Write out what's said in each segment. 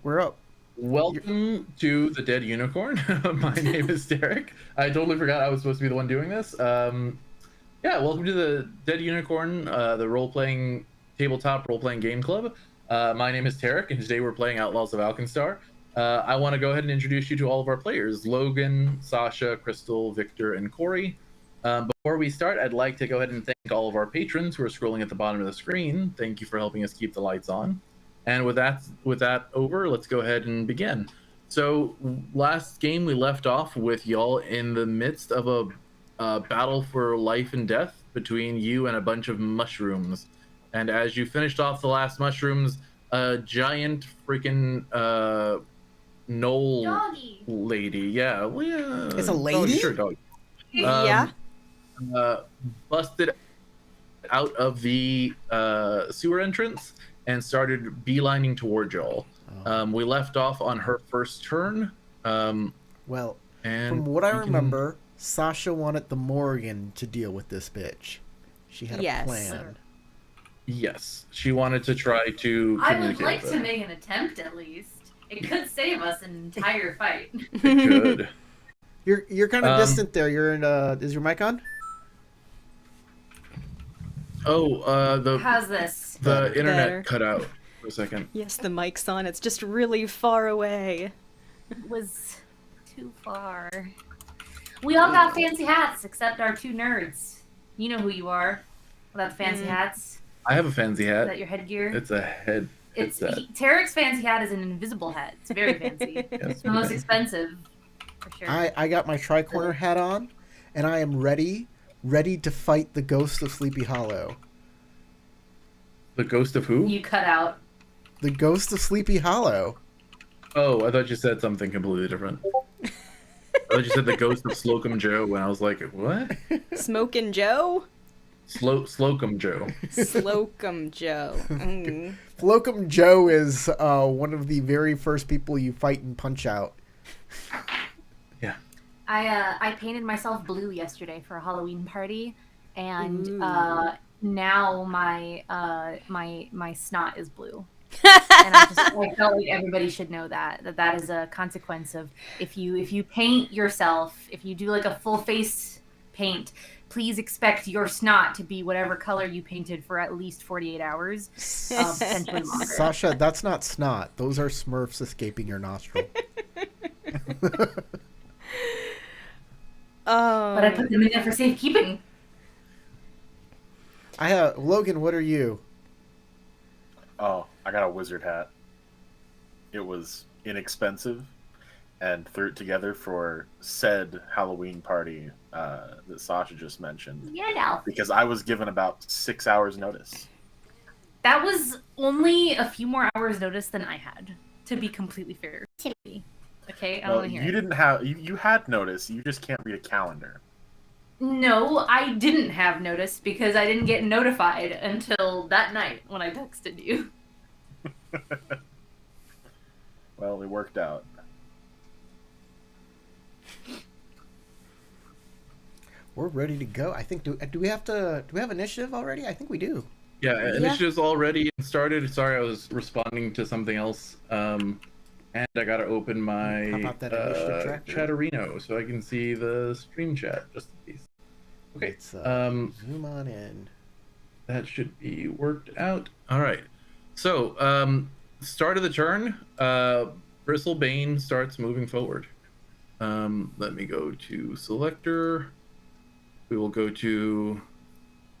We're up. Welcome to the Dead Unicorn. My name is Derek. I totally forgot I was supposed to be the one doing this. Yeah, welcome to the Dead Unicorn, the role-playing tabletop role-playing game club. My name is Tarek, and today we're playing Outlaws of Alkenstar. I want to go ahead and introduce you to all of our players: Logan, Sasha, Crystal, Victor, and Corey. Before we start, I'd like to go ahead and thank all of our patrons who are scrolling at the bottom of the screen. Thank you for helping us keep the lights on. And with that over, let's go ahead and begin. So last game we left off with y'all in the midst of a battle for life and death between you and a bunch of mushrooms. And as you finished off the last mushrooms, a giant freaking knoll Doggy. lady, yeah, It's a lady? Sure, doggy. Yeah. Busted out of the sewer entrance and started beelining towards y'all. We left off on her first turn. Well, And from what I remember, Sasha wanted the Morgan to deal with this bitch. She had a plan. Yes, she wanted to try to I would communicate like with to her. make an attempt at least. It could save us an entire fight. It could. You're kind of distant there. You're in. Is your mic on? How's this? The internet Better. cut out for a second. Yes, the mic's on. It's just really far away. It was too far. We all got fancy hats except our two nerds. You know who you are without the fancy hats. I have a fancy Is hat. that your headgear? It's a head. Tarek's fancy hat is an invisible hat. It's very fancy. Yes, It's the most expensive, for sure. I got my tricorner hat on, and I am ready to fight the ghost of Sleepy Hollow. The ghost of who? You cut out. The ghost of Sleepy Hollow. Oh, I thought you said something completely different. I thought you said the ghost of Slocum Joe, and I was like, what? Smokin' Joe? Slocum Joe. Slocum Joe. Mm. Flocum Joe is one of the very first people you fight in Punch Out. Yeah. I painted myself blue yesterday for a Halloween party, and Ooh. now my snot is blue. And I felt like everybody should know that is a consequence of if you paint yourself, if you do like a full face paint, please expect your snot to be whatever color you painted for at least 48 hours, potentially longer. Sasha, that's not snot. Those are Smurfs escaping your nostril. But I put them in there for safekeeping. Logan, what are you? Oh, I got a wizard hat. It was inexpensive and threw it together for said Halloween party that Sasha just mentioned. Yeah, no. Because I was given about 6 hours notice. That was only a few more hours notice than I had, to be completely fair to me. Okay, I don't want to hear you it. didn't have you had notice. You just can't read a calendar. No, I didn't have notice because I didn't get notified until that night when I texted you. Well, it worked out. We're ready to go. I think do we have initiative already? I think we do. Yeah, initiative's already started. Sorry, I was responding to something else. And I gotta open my How about that initiative tracker? Chatterino so I can see the stream chat just in case. Okay, Let's zoom on in. that should be worked out. All right. So, start of the turn, Bristlebane starts moving forward. Let me go to selector. We will go to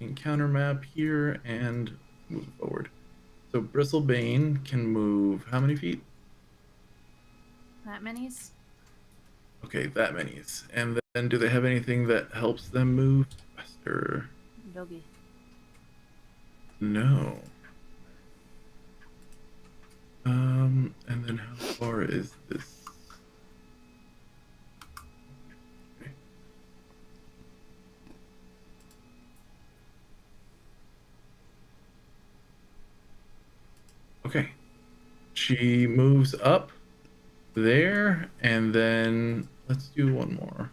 encounter map here and move forward. So Bristlebane can move how many feet? That many's? Okay, that many's. And then do they have anything that helps them move faster? Doggy. No. And then how far is this? Okay. Okay. She moves up there, and then let's do one more.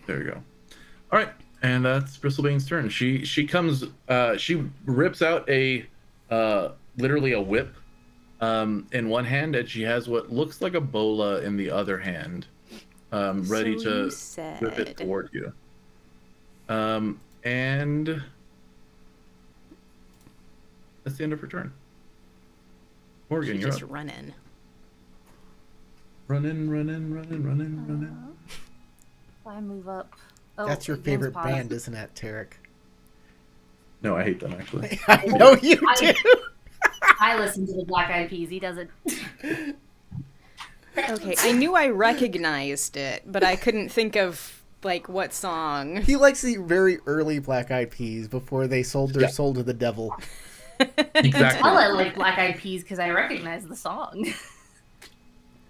There we go. All right, and that's Bristlebane's turn. She comes. She rips out a literally a whip in one hand, and she has what looks like a bola in the other hand, ready So you to whip it said- toward you. And that's the end of her turn. Morgan, She's you're just up. running. Running. If I move up. Oh, That's your game's favorite paused. band, isn't it, Tarek? No, I hate them actually. I know you do. I listen to the Black Eyed Peas. He doesn't. Okay, I knew I recognized it, but I couldn't think of like what song. He likes the very early Black Eyed Peas before they sold their soul to the devil. Exactly. Tell I like Black Eyed Peas because I recognize the song.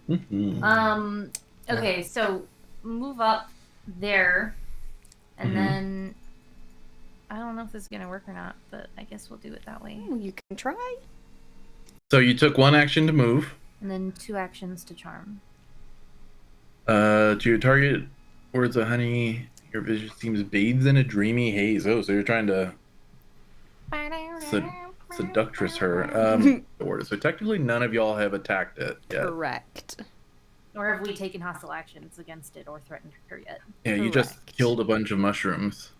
Mhm. Okay, so move up there, and Mhm. then I don't know if this is gonna work or not, but I guess we'll do it that way. Oh, you can try. So you took one action to move. And then 2 actions to charm. To your target, words of honey. Your vision seems bathed in a dreamy haze. Oh, so you're trying to seductress her. So technically, none of y'all have attacked it yet. Correct. Or have we taken hostile actions against it or threatened her yet? Yeah, you just Correct. killed a bunch of mushrooms.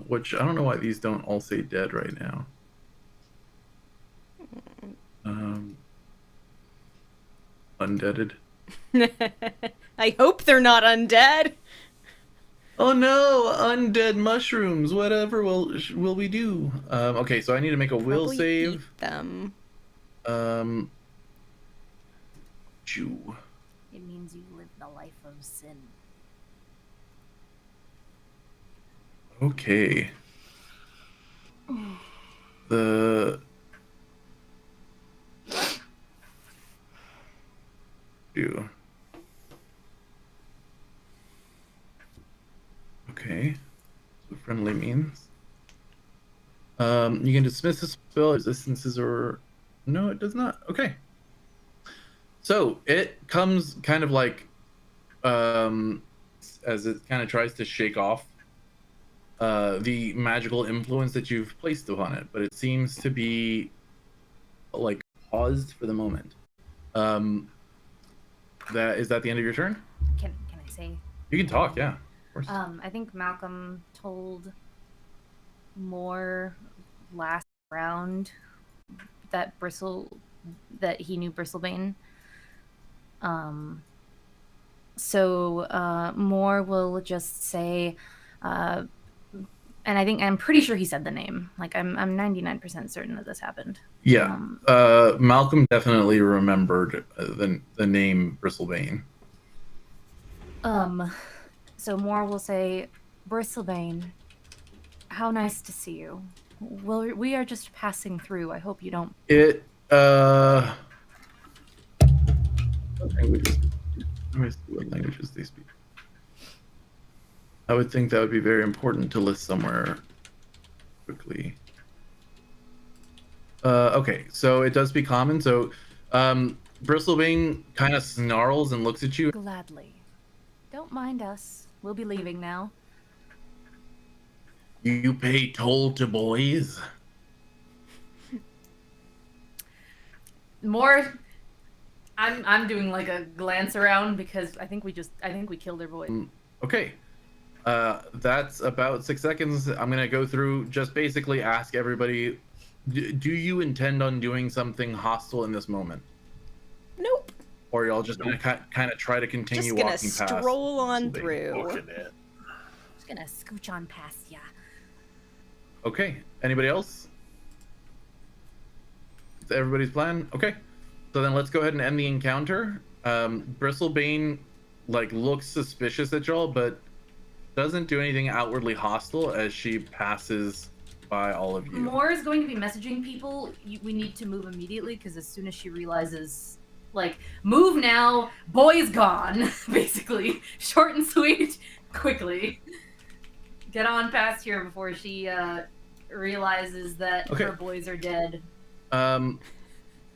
Which I don't know why these don't all say dead right now. Undeaded. I hope they're not undead. Oh no, undead mushrooms. Whatever will we do? Okay, so I need to make a will Probably save. eat them. Jew. It means you live the life of sin. Okay. The Jew. Okay. That's what friendly means. You can dismiss a spell, resistances, or no, it does not. Okay. So it comes kind of like as it kind of tries to shake off the magical influence that you've placed upon it, but it seems to be like paused for the moment. Is that the end of your turn? Can I say? You can talk, yeah. Of course. I think Malcolm told Moore last round that he knew Bristlebane. So Moore will just say, and I'm pretty sure he said the name. Like I'm 99% certain that this happened. Yeah. Malcolm definitely remembered the name Bristlebane. So Moore will say, Bristlebane, how nice to see you. Well, we are just passing through. I hope you don't. What languages? Let me see what languages they speak. I would think that would be very important to list somewhere quickly. Okay, so it does speak common. So Bristlebane kind of snarls and looks at you. Gladly. Don't mind us. We'll be leaving now. You pay toll to boys? Moore, I'm doing like a glance around because I think we killed their boy. Okay. That's about 6 seconds. I'm going to go through, just basically ask everybody, do you intend on doing something hostile in this moment? Nope. Or y'all just going to kind of try to continue Just gonna walking past? stroll on Bristlebane? through. Looking at. Just gonna scooch on past ya. Okay. Anybody else? Is that everybody's plan? Okay. So then let's go ahead and end the encounter. Bristlebane looks suspicious at y'all, but doesn't do anything outwardly hostile as she passes by all of you. Moore is going to be messaging people. We need to move immediately because as soon as she realizes, move now, boy's gone. Basically, short and sweet, quickly. Get on past here before she realizes that Okay. her boys are dead.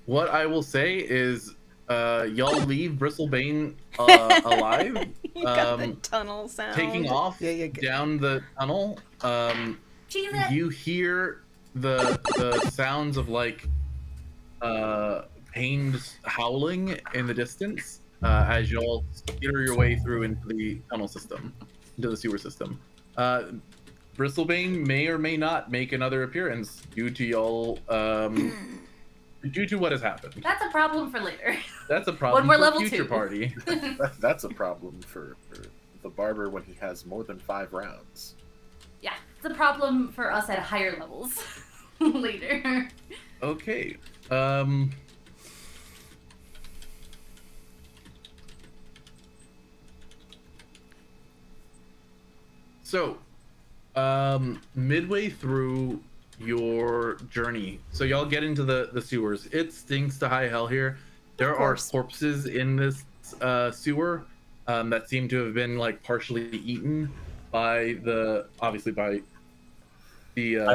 What I will say is y'all leave Bristlebane alive, You got the tunnel sound. taking off Yeah. down the tunnel. Jesus. You hear the sounds of like pained howling in the distance as y'all skitter your way through into the tunnel system, into the sewer system. Bristlebane may or may not make another appearance due to y'all due to what has happened. That's a problem for later. That's a problem we're for level future 2. party. That's a problem for the barber when he has more than 5 rounds. Yeah, it's a problem for us at higher levels later. Okay. So, midway through your journey, so y'all get into the sewers. It stinks to high hell here. There are course. corpses in this sewer that seem to have been like partially eaten by the I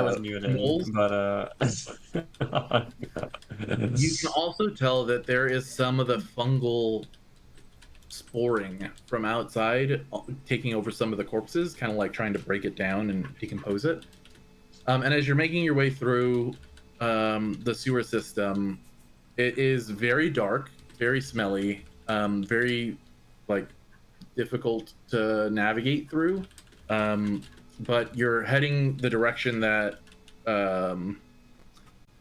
wasn't even moles. in, but You can also tell that there is some of the fungal sporing from outside taking over some of the corpses, kind of like trying to break it down and decompose it. And as you're making your way through the sewer system, it is very dark, very smelly, very like difficult to navigate through. But you're heading the direction that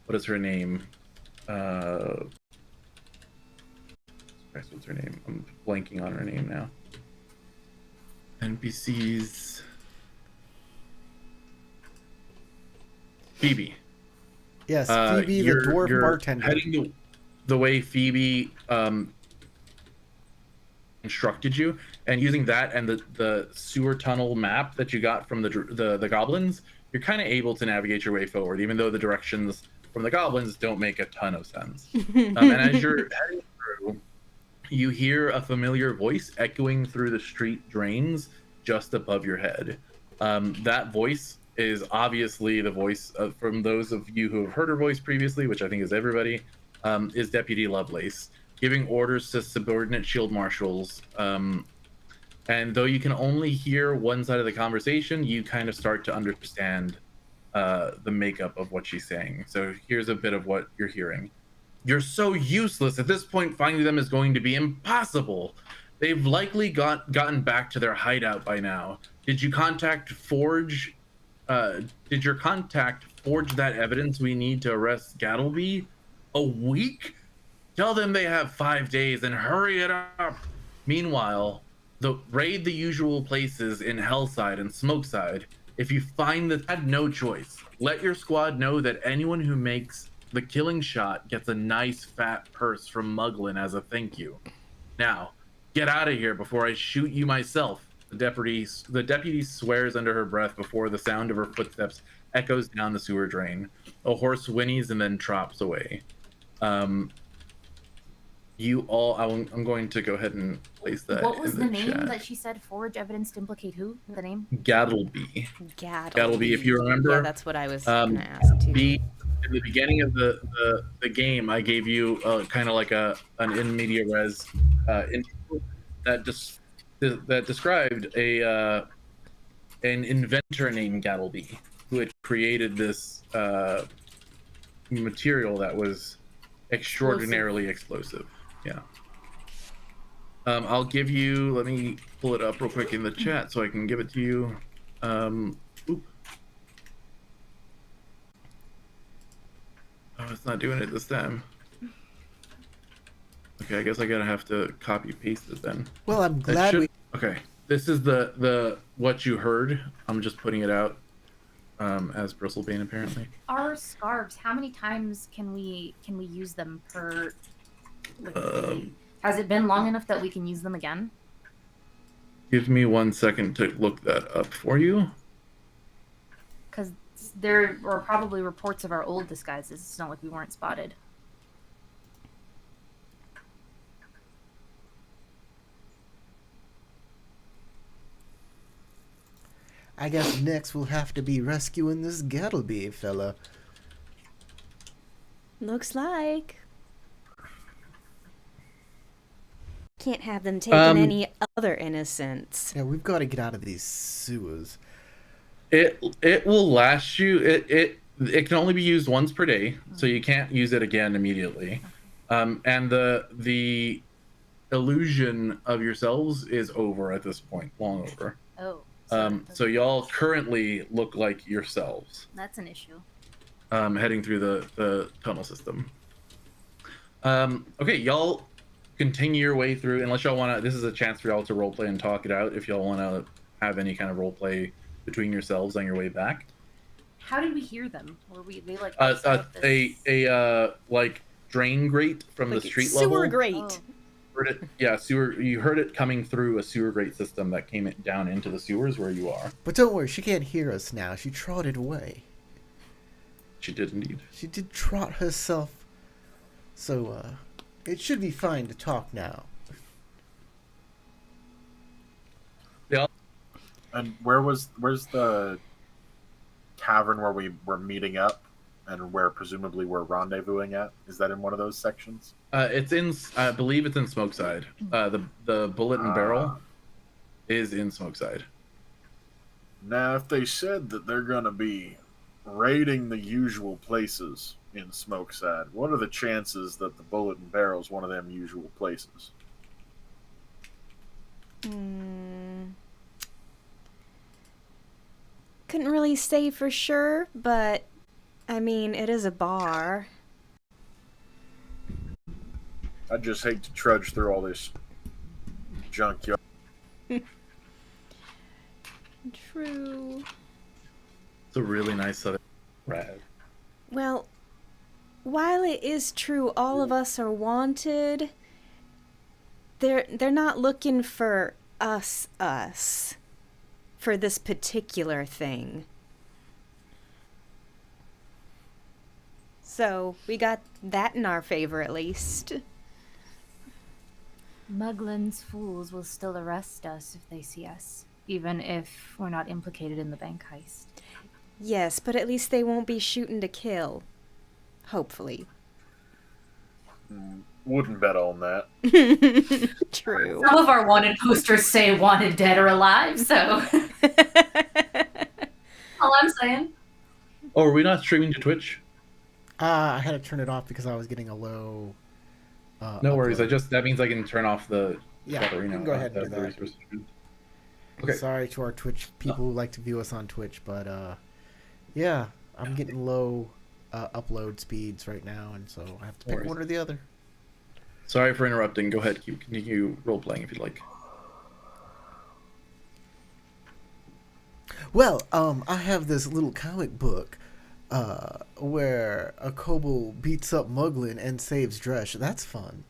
what is her name? What's her name? I'm blanking on her name now. NPCs. Phoebe. Yes, Phoebe, the dwarf you're bartender. Heading the way Phoebe instructed you, and using that and the sewer tunnel map that you got from the goblins, you're kind of able to navigate your way forward, even though the directions from the goblins don't make a ton of sense. And as you're heading through, you hear a familiar voice echoing through the street drains just above your head. That voice is obviously the voice from those of you who have heard her voice previously, which I think is everybody, is Deputy Lovelace, giving orders to subordinate shield marshals. And though you can only hear one side of the conversation, you kind of start to understand the makeup of what she's saying. So here's a bit of what you're hearing. You're so useless. At this point, finding them is going to be impossible. They've likely gotten back to their hideout by now. Did your contact forge that evidence we need to arrest Gattleby? A week? Tell them they have 5 days and hurry it up. Meanwhile, raid the usual places in Hellside and Smokeside. If you find that, had no choice. Let your squad know that anyone who makes the killing shot gets a nice fat purse from Muglin as a thank you. Now, get out of here before I shoot you myself. The deputy swears under her breath before the sound of her footsteps echoes down the sewer drain. A horse whinnies and then trops away. You all, I'm going to go ahead and place that. What was in the name chat. that she said? Forge evidence to implicate who? The name? Gattleby. Gattleby. If you remember. Yeah, that's what I was gonna ask too. In the beginning of the game, I gave you kind of like an in media res intro that described an inventor named Gattleby who had created this material that was extraordinarily explosive. Yeah. I'll give you. Let me pull it up real quick in the chat so I can give it to you. Oop. Oh, it's not doing it this time. Okay, I guess I gotta have to copy paste it then. Well, I'm glad we. Okay, this is the what you heard. I'm just putting it out as Bristlebane apparently. Our scarves. How many times can we use them per? Like, has it been long enough that we can use them again? Give me 1 second to look that up for you. Because there were probably reports of our old disguises. It's not like we weren't spotted. I guess next we'll have to be rescuing this Gattleby fella. Looks like. Can't have them taking any other innocents. Yeah, we've got to get out of these sewers. It will last you. It can only be used once per day, so you can't use it again immediately. And the illusion of yourselves is over at this point, long over. Oh. So y'all currently look like yourselves, That's an issue. heading through the tunnel system. Okay, y'all continue your way through. Unless y'all want to, this is a chance for y'all to roleplay and talk it out. If y'all want to have any kind of roleplay between yourselves on your way back. How did we hear them? Were they like A like drain grate from Like the street sewer level. grate. Oh. Heard it, yeah, sewer. You heard it coming through a sewer grate system that came down into the sewers where you are. But don't worry, she can't hear us now. She trotted away. She did indeed. She did trot herself. So, it should be fine to talk now. Yeah. And where's the tavern where we were meeting up, and where presumably we're rendezvousing at? Is that in one of those sections? It's in. I believe it's in Smokeside. The bullet and barrel is in Smokeside. Now, if they said that they're gonna be raiding the usual places in Smokeside, what are the chances that the bullet and barrel is one of them usual places? Couldn't really say for sure, but I mean, it is a bar. I'd just hate to trudge through all this junkyard. True. It's a really nice southern rad. Well, while it is true all of us are wanted, they're not looking for us for this particular thing. So, we got that in our favor at least. Muglin's fools will still arrest us if they see us, even if we're not implicated in the bank heist. Yes, but at least they won't be shooting to kill. Hopefully. Wouldn't bet on that. True. Some of our wanted posters say wanted dead or alive, so all I'm saying. Oh, are we not streaming to Twitch? I had to turn it off because I was getting a low. No worries. upload. That means I can turn off the. Yeah, you can go ahead and do the that. resource. Okay. Sorry to our Twitch people who like to view us on Twitch, but yeah, I'm getting low upload speeds right now, and so I have to No pick worries. one or the other. Sorry for interrupting. Go ahead. Continue role playing if you'd like. Well, I have this little comic book where a kobold beats up Muglin and saves Dresh. That's fun.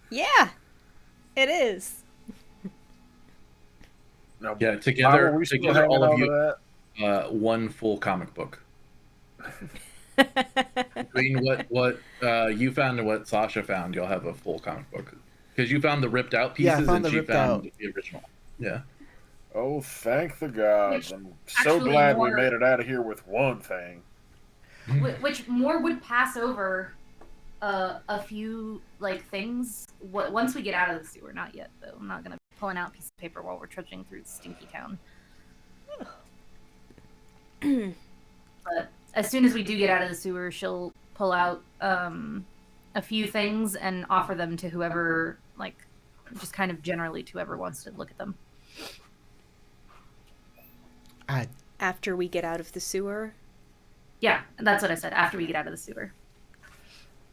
Yeah, it is. Now, Yeah, how together, are we still together, hanging all of on to you, that? one full comic book. Between what you found and what Sasha found, you'll have a full comic book. Because you found the ripped out Yeah, I pieces, found and the she ripped found out. the original. Yeah. Oh, thank the gods. Which I'm so actually glad we more- made it out of here with one thing. Which more would pass over a few like things once we get out of the sewer. Not yet, though. I'm not gonna be pulling out a piece of paper while we're trudging through Stinky Town. But as soon as we do get out of the sewer, she'll pull out a few things and offer them to whoever, like, just kind of generally to whoever wants to look at them. After we get out of the sewer. Yeah, that's what I said. After we get out of the sewer.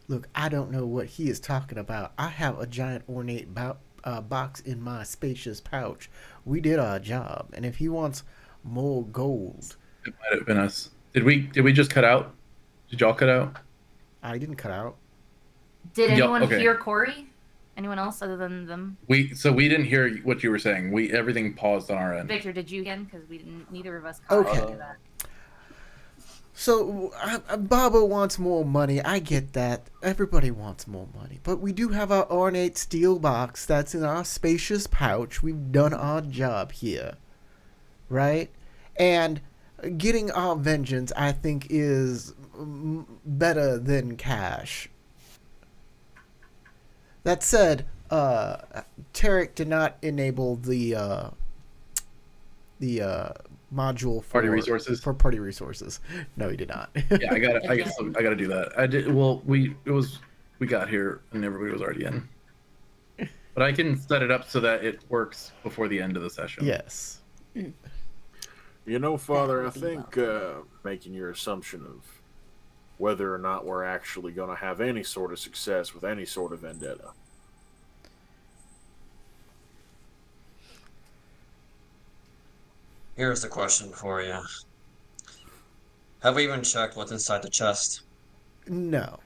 Look, I don't know what he is talking about. I have a giant ornate box in my spacious pouch. We did our job, and if he wants more gold, It might have been us. Did we just cut out? Did y'all cut out? I didn't cut out. Did Yeah, anyone okay. hear Corey? Anyone else other than them? We didn't hear what you were saying. Everything paused on our end. Victor, did you again? Because we didn't. Neither of us caught Okay. any of that. So, Baba wants more money. I get that. Everybody wants more money. But we do have our ornate steel box that's in our spacious pouch. We've done our job here. Right? And getting our vengeance, I think, is better than cash. That said, Tarek did not enable the module for Party resources? For party resources. No, he did not. Yeah, I guess I gotta do that. I did. Well, we got here and everybody was already in. But I can set it up so that it works before the end of the session. Yes. You know, Father, I think making your assumption of whether or not we're actually going to have any sort of success with any sort of vendetta. Here's the question for you. Have we even checked what's inside the chest? No.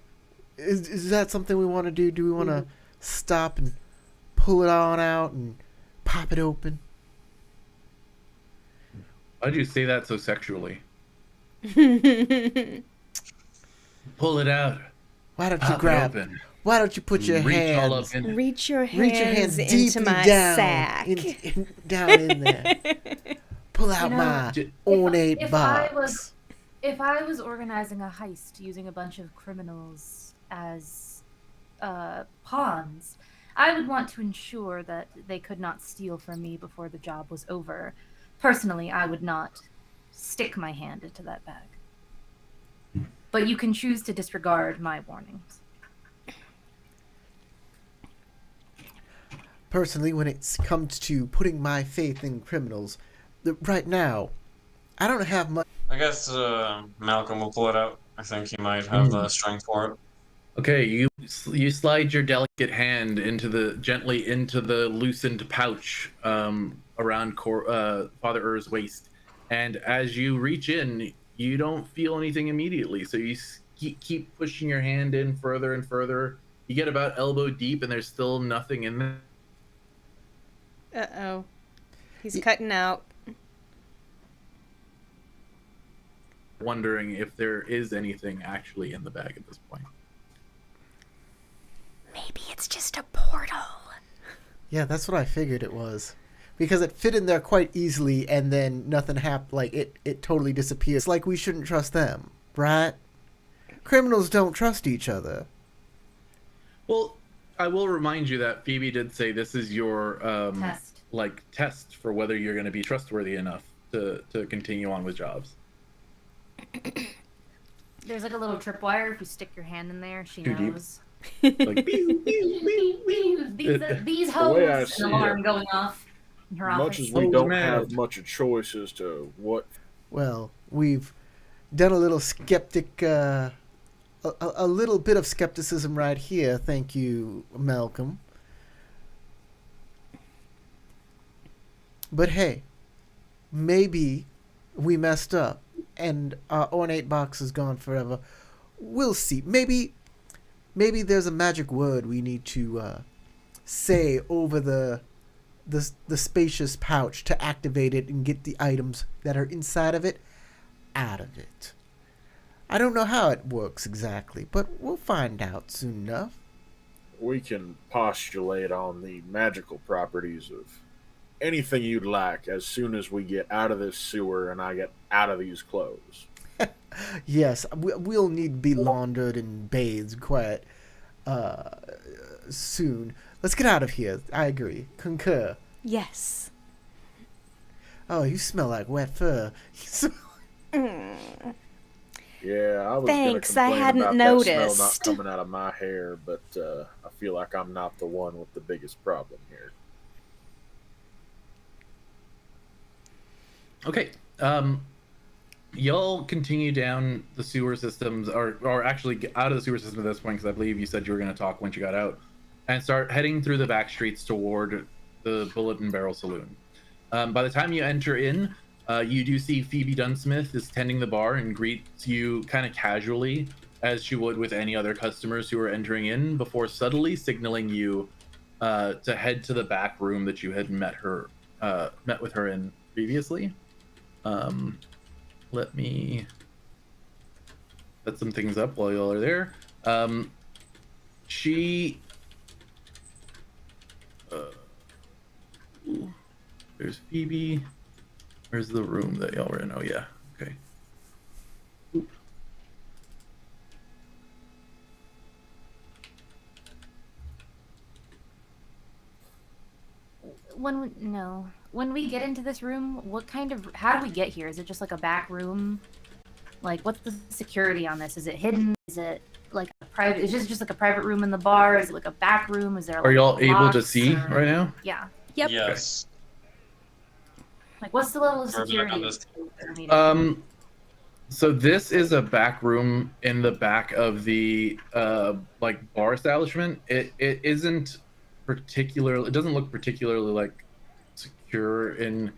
Is that something we want to do? Do we want to stop and pull it on out and pop it open? Why'd you say that so sexually? Pull it out. Why don't you Pop grab? it open. Why don't you put your Reach all up hands? in it. Reach your Reach your hands into deeply my down, sack. down in there. Pull out You know, my J- ornate if box. If I was organizing a heist using a bunch of criminals as pawns, I would want to ensure that they could not steal from me before the job was over. Personally, I would not stick my hand into that bag. But you can choose to disregard my warnings. Personally, when it comes to putting my faith in criminals, right now, I don't have much. I guess Malcolm will pull it out. I think he might have the strength for it. Okay, you slide your delicate hand gently into the loosened pouch around Father Ur's waist, and as you reach in, you don't feel anything immediately. So you keep pushing your hand in further and further. You get about elbow deep, and there's still nothing in there. Uh-oh. He's cutting out. Wondering if there is anything actually in the bag at this point. Maybe it's just a portal. Yeah, that's what I figured it was. Because it fit in there quite easily, and then nothing happened. Like, it totally disappeared. It's like we shouldn't trust them, right? Criminals don't trust each other. Well, I will remind you that Phoebe did say this is your test for whether you're going to be trustworthy enough to continue on with jobs. There's like a little tripwire. If you stick your hand in there, she Too deep. knows. Like, pew, pew, pew, pew. These The way I hoes, see an alarm it, going off in her Much office. as we Oh, don't man. have much of choice as to what Well, we've done a little a little bit of skepticism right here. Thank you, Malcolm. But hey, maybe we messed up and our ornate box is gone forever. We'll see. Maybe there's a magic word we need to say over the spacious pouch to activate it and get the items that are inside of it out of it. I don't know how it works exactly, but we'll find out soon enough. we can postulate on the magical properties of anything you'd like as soon as we get out of this sewer and I get out of these clothes. Yes, we'll need to be laundered and bathed quite soon. Let's get out of here. I agree. Concur. Yes. Oh, you smell like wet fur. Yeah, I was Thanks, gonna I complain hadn't about noticed. that smell not coming out of my hair, but I feel like I'm not the one with the biggest problem here. Okay. Y'all continue down the sewer systems, or actually get out of the sewer system at this point, because I believe you said you were going to talk once you got out, and start heading through the back streets toward the Bullet and Barrel Saloon. By the time you enter in, you do see Phoebe Dunsmith is tending the bar and greets you kind of casually, as she would with any other customers who are entering in, before subtly signaling you to head to the back room that you had met with her in previously. Let me set some things up while y'all are there. There's Phoebe. Where's the room that y'all were in? Oh yeah, okay. Oop. when we get into this room, how do we get here? Is it just like a back room? Like, what's the security on this? Is it hidden? Is it like a private? Is it just like a private room in the bar? Is it like a back room? Is there? Are Like, y'all able to locks see or- right now? Yeah. Yep. Yes. Like, what's the level of We're back on security? this. that are needed? So this is a back room in the back of the like bar establishment. It isn't particularly. It doesn't look particularly like secure in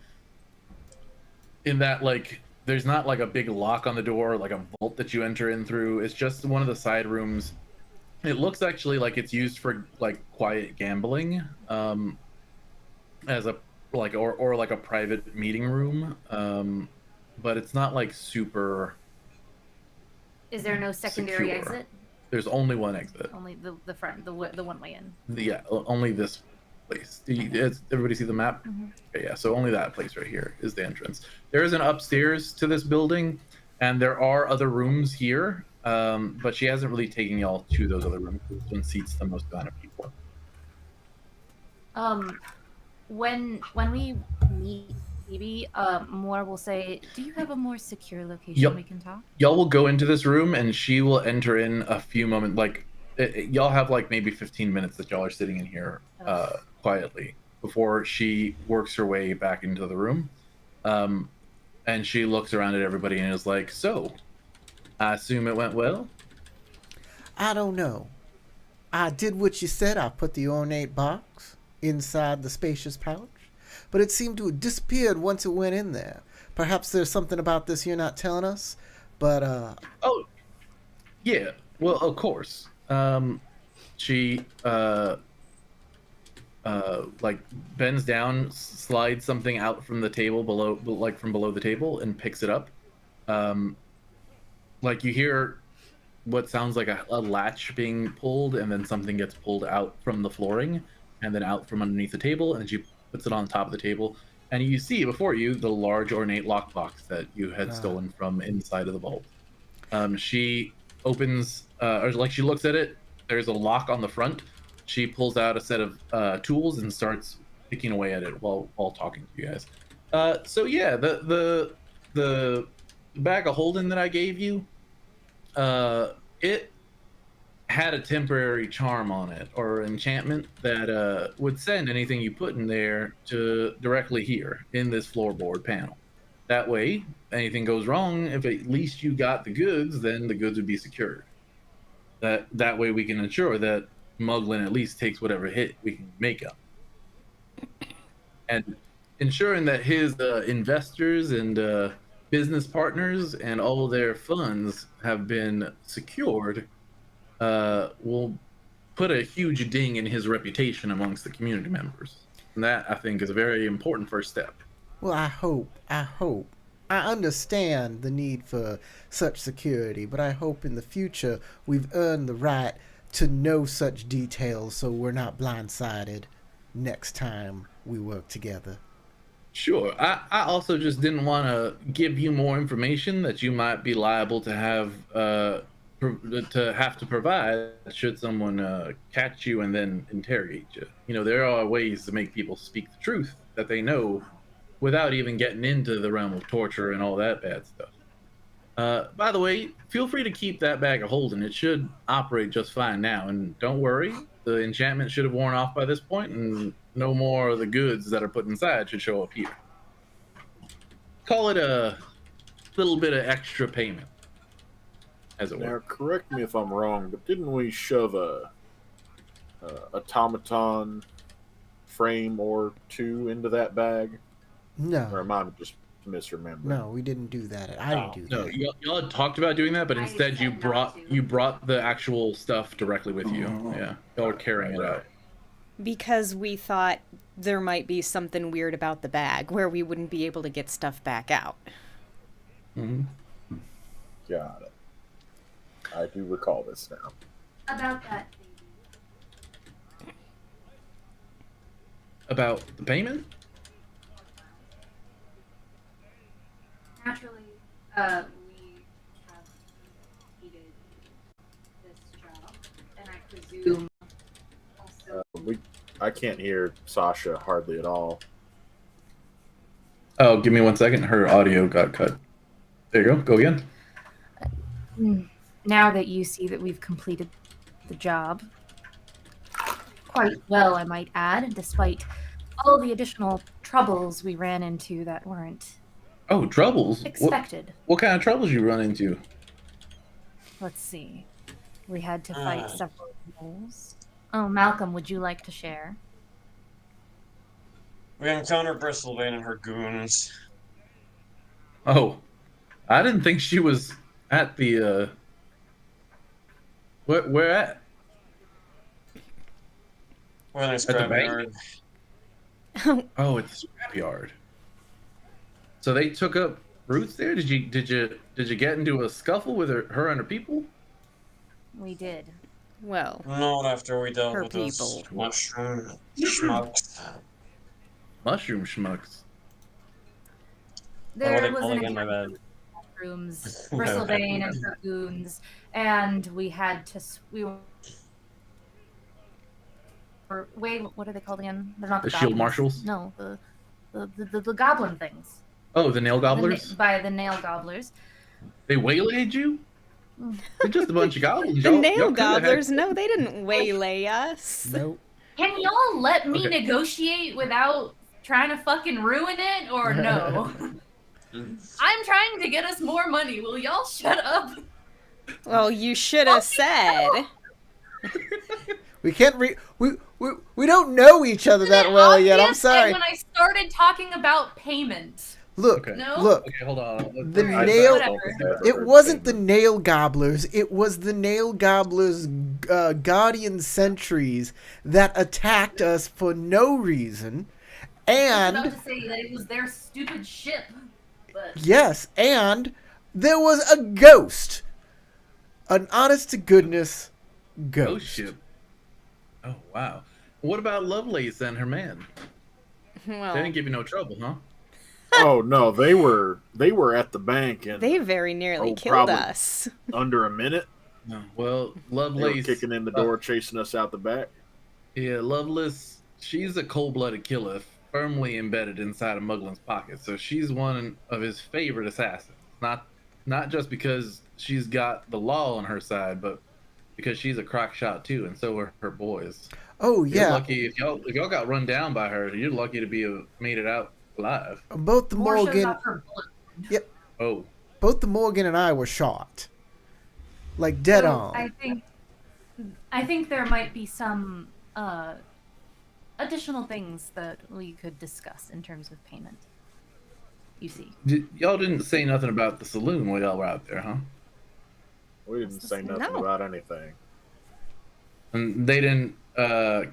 that like there's not like a big lock on the door, like a vault that you enter in through. It's just one of the side rooms. It looks actually like it's used for like quiet gambling, as a like or like a private meeting room. But it's not like super. Is there no secondary secure. exit? There's only one exit. Only the front, the one way in. Yeah, only this place. Everybody see the map? Mhm. Okay, yeah, so only that place right here is the entrance. There is an upstairs to this building, and there are other rooms here, but she hasn't really taken y'all to those other rooms. This one seats the most amount of people. When we meet, maybe Moore will say, "Do you have a more secure location Yep. we can talk?" Y'all will go into this room, and she will enter in a few moments. Like, y'all have like maybe 15 minutes that y'all are sitting in here quietly before she works her way back into the room. And she looks around at everybody and is like, "So, I assume it went well?" I don't know. I did what you said. I put the ornate box inside the spacious pouch, but it seemed to have disappeared once it went in there. Perhaps there's something about this you're not telling us, but Oh, yeah. Well, of course. She like bends down, slides something out from the table below, like from below the table, and picks it up. Like you hear what sounds like a latch being pulled, and then something gets pulled out from the flooring, and then out from underneath the table, and she puts it on top of the table, and you see before you the large ornate lockbox that you had stolen from inside of the vault. She opens, or like she looks at it. There's a lock on the front. She pulls out a set of tools and starts picking away at it while talking to you guys. So yeah, the bag of holding that I gave you, it had a temporary charm on it or enchantment that would send anything you put in there to directly here in this floorboard panel. That way, anything goes wrong, if at least you got the goods, then the goods would be secured. That way we can ensure that Muglin at least takes whatever hit we can make him. And ensuring that his investors and business partners and all their funds have been secured will put a huge ding in his reputation amongst the community members. And that, I think, is a very important first step. well, I hope. I understand the need for such security, but I hope in the future we've earned the right to know such details so we're not blindsided next time we work together. Sure. I also just didn't want to give you more information that you might be liable to have to provide should someone catch you and then interrogate you. You know, there are ways to make people speak the truth that they know without even getting into the realm of torture and all that bad stuff. By the way, feel free to keep that bag of holding. It should operate just fine now. And don't worry, the enchantment should have worn off by this point, and no more of the goods that are put inside should show up here. Call it a little bit of extra payment, as it Now, were. correct me if I'm wrong, but didn't we shove a automaton frame or two into that bag? Or No, am I just misremembering? no, we didn't do that. I didn't do No, that. y'all had talked about doing that, but I instead you said not to. brought the actual stuff directly with you. Yeah, y'all are carrying it out. Because we thought there might be something weird about the bag where we wouldn't be able to get stuff back out. Mm-hmm. Got it. I do recall this now. About that, About the payment? naturally, we have completed this job, and I presume also. We I can't hear Sasha hardly at all. Oh, give me 1 second. Her audio got cut. There you go. Go again. Now that you see that we've completed the job quite well, I might add, despite all the additional troubles we ran into that weren't Oh, troubles. expected. What kind of troubles you run into? Let's see. We had to fight several bulls. Oh, Malcolm, would you like to share? We encountered Bristlebane and her goons. Oh, I didn't think she was at the. Where at? We're in a the bank? scrapyard. Oh, it's a scrapyard. So they took up roots there. Did you get into a scuffle with her and her people? We did. Well, Not after we dealt Her with those people. mushroom schmucks. Mushroom schmucks. What are they There was called an again? My bad. mushrooms, Bristlebane and dragoons, and we had to. We were. Wait, what are they called again? They're not The the shield goblins. marshals? No, the goblin things. Oh, the nail gobblers. By the nail gobblers. They waylaid you. They're just a bunch of goblins. the Y'all nail coulda had- gobblers, no, they didn't waylay us. Nope. Can y'all let me Okay. negotiate without trying to fucking ruin it, or no? I'm trying to get us more money. Will y'all shut up? Well, you should have said. We can't we don't know each other that Isn't it well yet. I'm obvious sorry. that when I started talking about payment. Look, Okay. No? look. Okay, hold on. The Alright, nail. whatever. It wasn't the nail gobblers. It was the nail gobblers' guardian sentries that attacked us for no reason, I was and about to say that it was their stupid ship, but yes, and there was a ghost, an honest to goodness ghost. Oh shit. Oh wow. What about Lovelace and her man? They Well, didn't give you no trouble, huh? Oh no, they were at the bank in they very nearly Oh, killed probably. us. under a minute. No. Well, They were Lovelace. kicking in the door, chasing us out the back. Yeah, Lovelace. She's a cold-blooded killer, firmly embedded inside of Muglin's pocket. So she's one of his favorite assassins. Not just because she's got the law on her side, but because she's a crock shot too, and so are her boys. Oh You're yeah, lucky if y'all got run down by her. You're lucky to be made it out alive. both the more shows Morgan, off her bullet. Oh, both the Morgan and I were shot, like dead So on. I think there might be some additional things that we could discuss in terms of payment. You see. y'all didn't say nothing about the saloon while y'all were out there, huh? We didn't say nothing No. about anything. And they didn't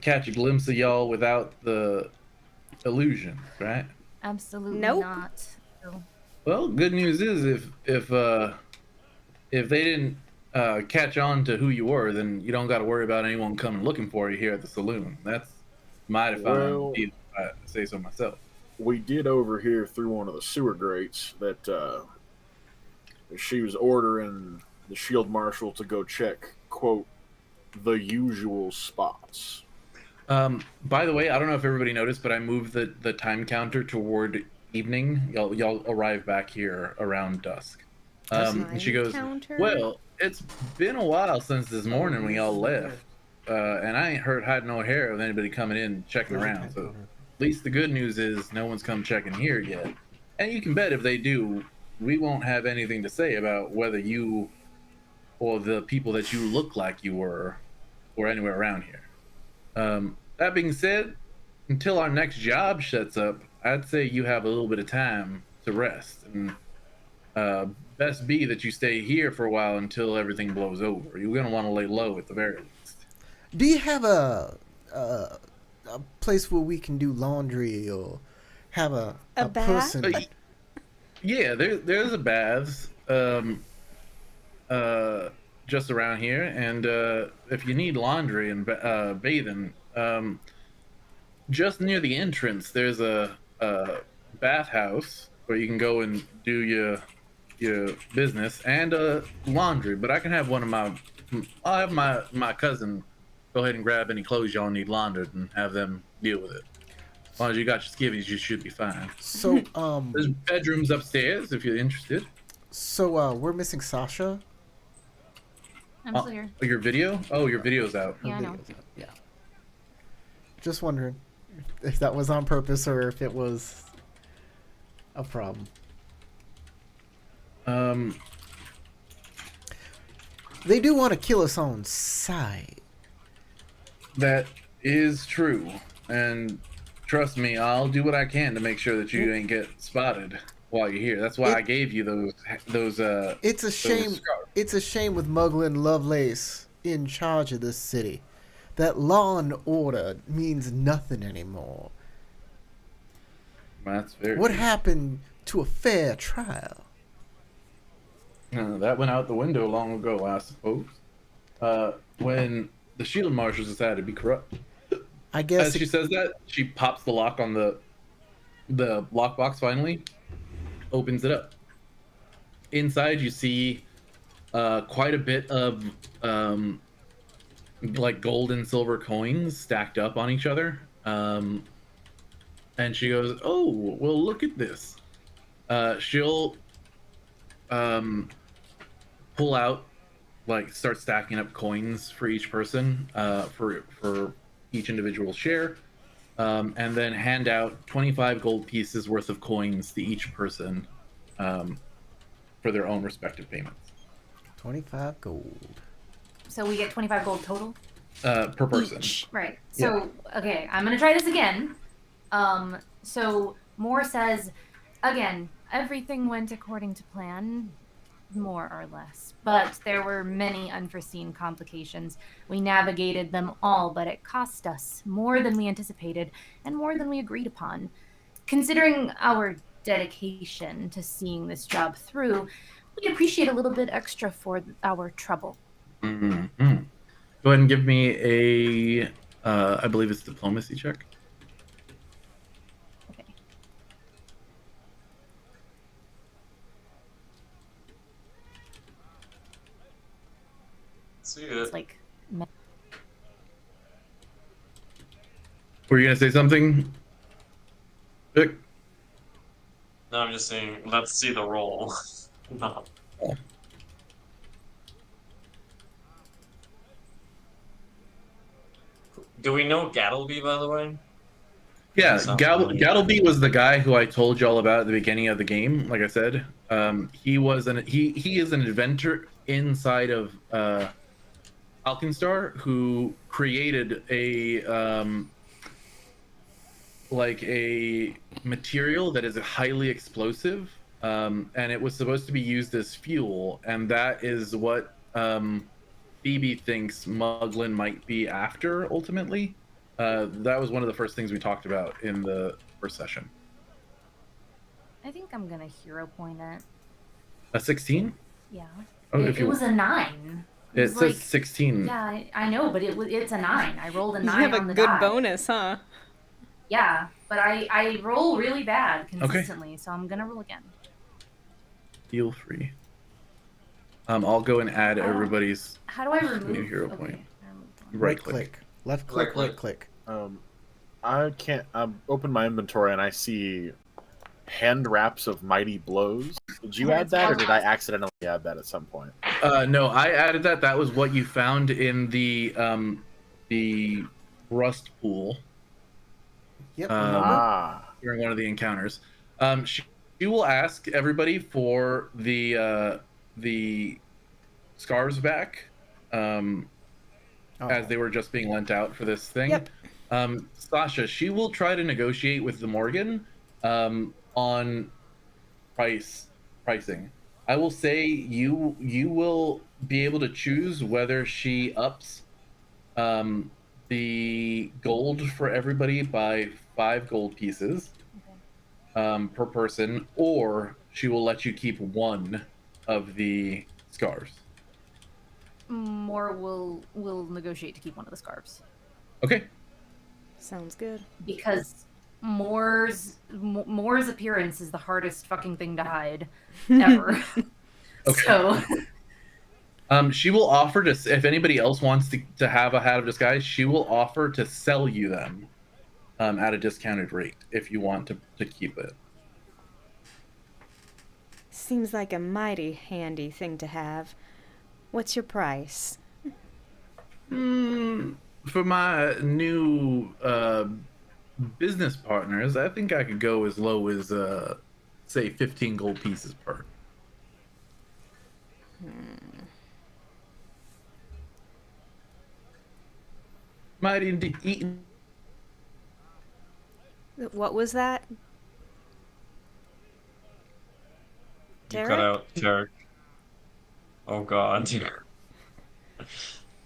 catch a glimpse of y'all without the illusion, right? Absolutely Nope. not. So, Well, good news is if they didn't catch on to who you were, then you don't got to worry about anyone coming looking for you here at the saloon. That's mighty fine, Well- if I say so myself. We did overhear through one of the sewer grates that she was ordering the shield marshal to go check, quote, the usual spots. By the way, I don't know if everybody noticed, but I moved the time counter toward evening. Y'all arrive back here around dusk. And she Time goes, counter? "Well, it's been a while since this morning when y'all left, and I ain't had no hair of anybody coming in checking around. So at least the good news is no one's come checking here yet. And you can bet if they do, we won't have anything to say about whether you or the people that you look like you were anywhere around here. That being said, until our next job shuts up, I'd say you have a little bit of time to rest, and best be that you stay here for a while until everything blows over. You're gonna want to lay low at the very least." Do you have a place where we can do laundry or have a bath? person? Yeah, there's a baths just around here, and if you need laundry and bathing, just near the entrance there's a bathhouse where you can go and do your business, and laundry. But I can have I'll have my cousin go ahead and grab any clothes y'all need laundered and have them deal with it. As long as you got your skivvies, you should be fine. So, There's bedrooms upstairs if you're interested. we're missing Sasha. I'm still here. Your video? Oh, your video's out. Yeah, I know. Video's out, yeah. Just wondering if that was on purpose or if it was a problem. They do want to kill us on sight. That is true, and trust me, I'll do what I can to make sure that you ain't get spotted while you're here. That's why I gave you those. It's a shame. scarves. It's a shame with Muggle and Lovelace in charge of this city that law and order means nothing anymore. That's very. What happened to a fair trial? That went out the window long ago, I suppose. When the Shield Marshals decided to be corrupt. I guess As she says that, she pops the lock on the lockbox. Finally, opens it up. Inside, you see quite a bit of like gold and silver coins stacked up on each other. And she goes, "Oh, well, look at this." She'll pull out, like, start stacking up coins for each person, for each individual share, and then hand out 25 gold pieces worth of coins to each person for their own respective payments. 25 gold. So we get 25 gold total? Per person. Each. Right. So, okay, I'm going to try this again. So Moore says, again, everything went according to plan, more or less. But there were many unforeseen complications. We navigated them all, but it cost us more than we anticipated and more than we agreed upon. Considering our dedication to seeing this job through, we appreciate a little bit extra for our trouble. Mm-hmm. Go ahead and give me a, I believe it's diplomacy check. Okay. See It's it. like, Were you gonna say something, Vic? No, I'm just saying, let's see the roll. No. Do we know Gattleby, by the way? Yeah, Sounds familiar. Gattleby was the guy who I told you all about at the beginning of the game. Like I said, he is an inventor inside of Alkenstar who created a material that is highly explosive, and it was supposed to be used as fuel, and that is what Phoebe thinks Muglin might be after ultimately. That was one of the first things we talked about in the first session. I think I'm going to hero point it. A 16? Yeah. Oh, It was a 9. It was says 16. Yeah, I know, but it's a 9. I rolled a 9 You have a on the good die. bonus, huh? Yeah, but I roll really bad consistently, so I'm gonna roll again. Feel free. I'll go and add everybody's How do I remove? new hero okay, point. I removed one. Right click. Left click, Right right click. I can't. Open my inventory and I see hand wraps of mighty blows. Did you add that, or did I accidentally add that at some point? No, I added that. That was what you found in the rust pool Yep. during one of the encounters. She will ask everybody for the scarves back, as they were just being lent out for this thing. Yep. Sasha, she will try to negotiate with the Morgan on pricing. I will say you will be able to choose whether she ups the gold for everybody by 5 gold pieces per person, or she will let you keep 1 of the scarves. Moore will negotiate to keep one of the scarves Okay. Sounds good. because Moore's appearance is the hardest fucking thing to hide ever. Okay. So She will offer to, if anybody else wants to have a hat of disguise, she will offer to sell you them at a discounted rate if you want to keep it. Seems like a mighty handy thing to have. What's your price? For my new business partners, I think I could go as low as say 15 gold pieces per. Might indeed. What was that? You cut Derek? out, Derek. Oh god.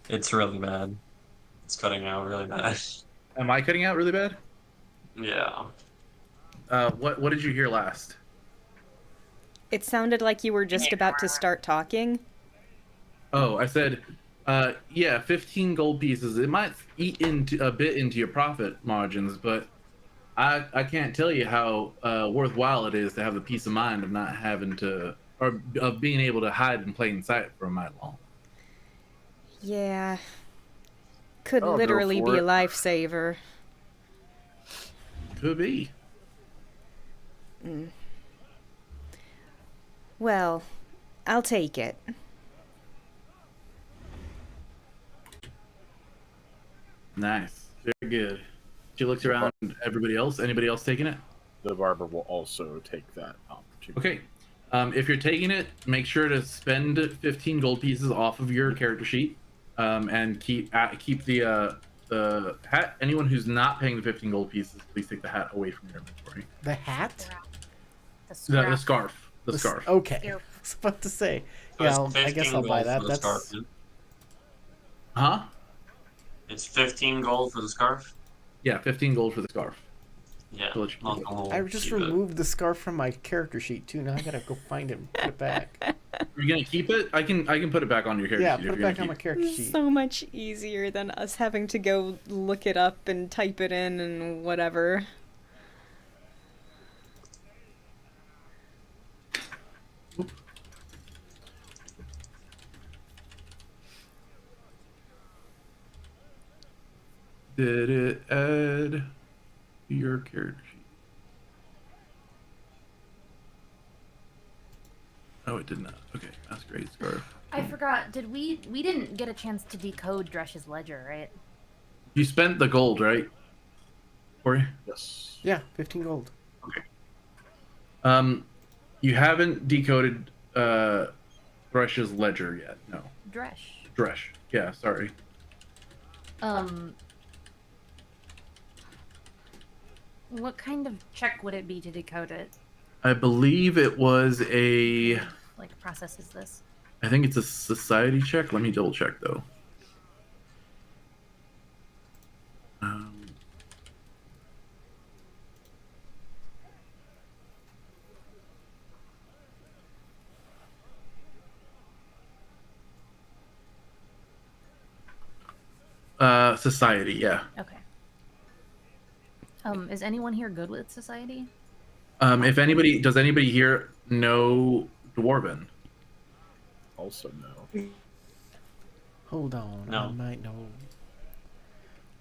It's really bad. It's cutting out really bad. Am I cutting out really bad? Yeah. What did you hear last? It sounded like you were just about to start talking. Oh, I said, yeah, 15 gold pieces. It might eat into a bit into your profit margins, but I can't tell you how worthwhile it is to have the peace of mind of not having to, or of being able to hide in plain sight for a mile long. Yeah. Could I'll go literally for be a it. lifesaver. Could be. Well, I'll take it. Nice. Very good. She looks around. Everybody else? Anybody else taking it? The barber will also take that opportunity. Okay. If you're taking it, make sure to spend 15 gold pieces off of your character sheet, and keep the hat. Anyone who's not paying the 15 gold pieces, please take the hat away from your inventory. The hat? The scarf. The scarf. Okay. Scarf. I was about to say. So Yeah, it's I guess 15 I'll buy gold that. for the That's scarf. Huh? It's 15 gold for the scarf? Yeah, 15 gold for the scarf. Yeah. I'll let you keep it. I just removed the scarf from my character sheet too. Now I gotta go find it and put it back. You're gonna keep it? I can put it back on your character Yeah, sheet. put if it you're back on gonna my keep character It's sheet. so much easier than us having to go look it up and type it in and whatever. Did it add to your character sheet? Oh, it did not. Okay, that's great. Scarf. I forgot. Did we didn't get a chance to decode Dresh's ledger, right? You spent the gold, right? Corey? Yes. Yeah, 15 gold. You haven't decoded Thresh's ledger yet. No. Dresh. Dresh. Yeah, sorry. What kind of check would it be to decode it? I believe it was a. Like, processes this? I think it's a society check. Let me double check though. Society, yeah. Okay. Is anyone here good with society? If anybody does, anybody here know Dwarven? Also no. Hold on. No. I might know.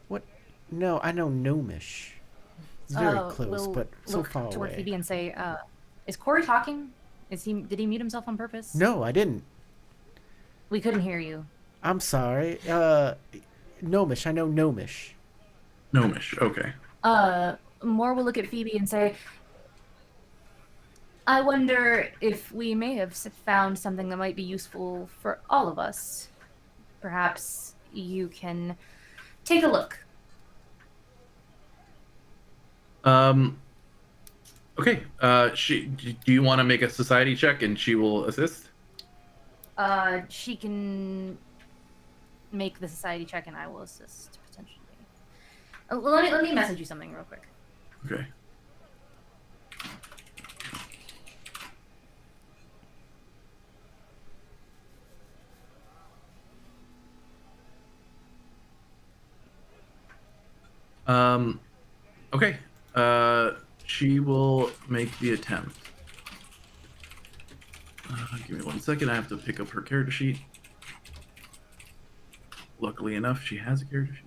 What? No, I know Gnomish. It's very close, we'll but so look far toward away. Phoebe and say, is Corey talking? Did he mute himself on purpose? No, I didn't. We couldn't hear you. I'm sorry. Gnomish. I know Gnomish. Gnomish. Okay. Moore will look at Phoebe and say, I wonder if we may have found something that might be useful for all of us. Perhaps you can take a look. Okay. Do you want to make a society check and she will assist? She can make the society check and I will assist potentially. Let me message you something real quick. Okay. Okay. She will make the attempt. Give me 1 second. I have to pick up her character sheet. luckily enough, she has a character sheet.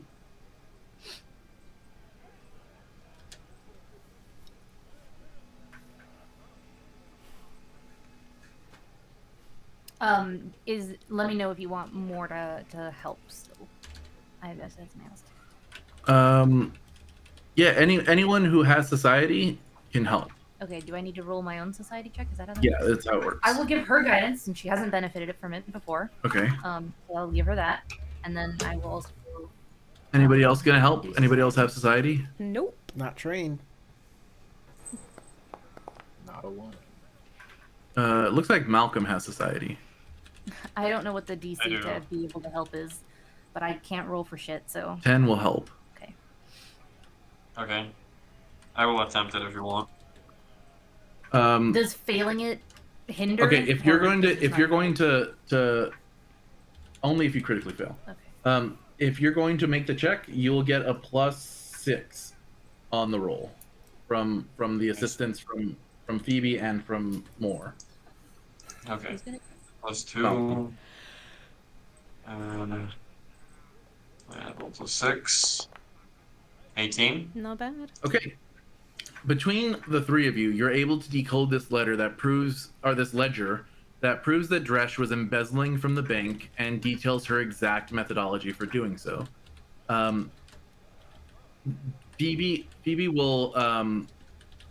Let me know if you want more to help still. I have SS mails. Yeah, anyone who has society can help. Okay, do I need to roll my own society check? Is that how that Yeah, works? that's how it works. I will give her guidance since she hasn't benefited from it before. Okay. So I'll give her that, and then I will also. Anybody else gonna help? Anybody else have society? Nope. Not trained. Not a one. It looks like Malcolm has society. I don't know what the DC I do. to be able to help is, but I can't roll for shit. So 10 will help. okay. Okay. I will attempt it if you want. Does failing it hinder? Okay, if you're or going does it not to only if you critically fail. Okay. If you're going to make the check, you'll get a +6 on the roll from the assistance from Phoebe and from Moore. Okay. Who's gonna- +2. Malcolm. +6. 18. Not bad. Okay. Between the three of you, you're able to decode this letter that proves, or this ledger that proves that Dresch was embezzling from the bank and details her exact methodology for doing so. Phoebe will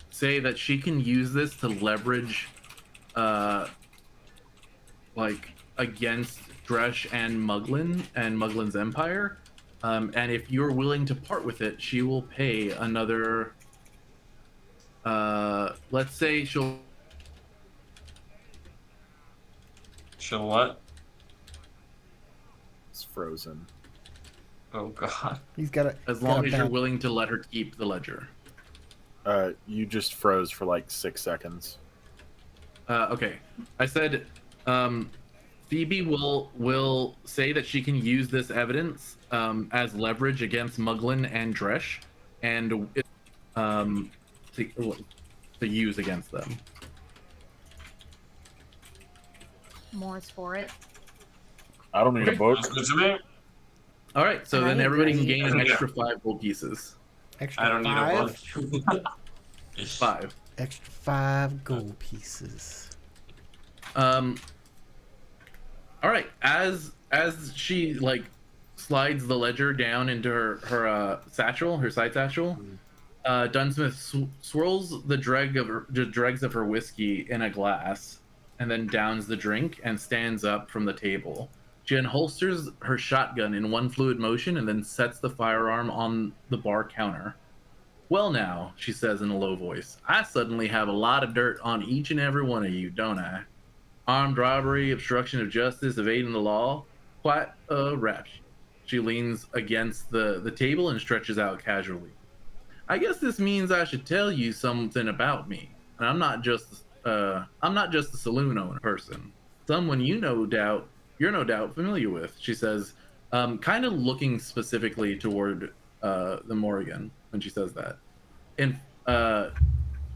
say that she can use this to leverage, like against Dresch and Muglin's empire. And if you're willing to part with it, she will pay another. Let's say she'll what? It's frozen. Oh god. He's got a. as long as you're willing to let her keep the ledger. You just froze for like 6 seconds. Okay, I said Phoebe will say that she can use this evidence as leverage against Muglin and Dresch, and to use against them. Moore's for it. I don't need a book. Sounds good to me. All right, so I then everybody can agree. gain an extra 5 gold pieces. Extra I don't need five. a one. 5. Extra 5 gold pieces. All right, as she like slides the ledger down into her satchel, her side satchel, Dunsmith swirls the dregs of her whiskey in a glass, and then downs the drink and stands up from the table. She unholsters her shotgun in one fluid motion and then sets the firearm on the bar counter. Well now, she says in a low voice, I suddenly have a lot of dirt on each and every one of you, don't I? Armed robbery, obstruction of justice, evading the law. Quite a rap. She leans against the table and stretches out casually. I guess this means I should tell you something about me. And I'm not just a saloon owner person. Someone you're no doubt familiar with, she says, kind of looking specifically toward the Morrigan when she says that. And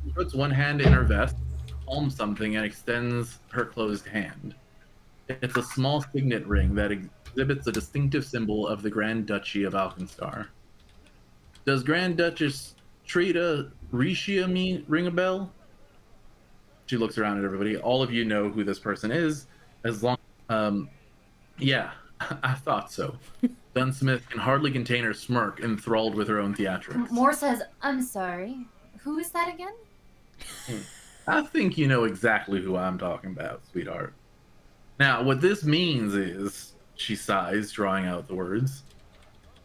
she puts one hand in her vest, palms something, and extends her closed hand. It's a small signet ring that exhibits a distinctive symbol of the Grand Duchy of Alkenstar. Does Grand Duchess Trita Riccia ring a bell? She looks around at everybody. All of you know who this person is. As long, yeah, I thought so. Dunsmith can hardly contain her smirk, enthralled with her own theatrics. Moore says, "I'm sorry. Who is that again?" I think you know exactly who I'm talking about, sweetheart. Now, what this means is, she sighs, drawing out the words,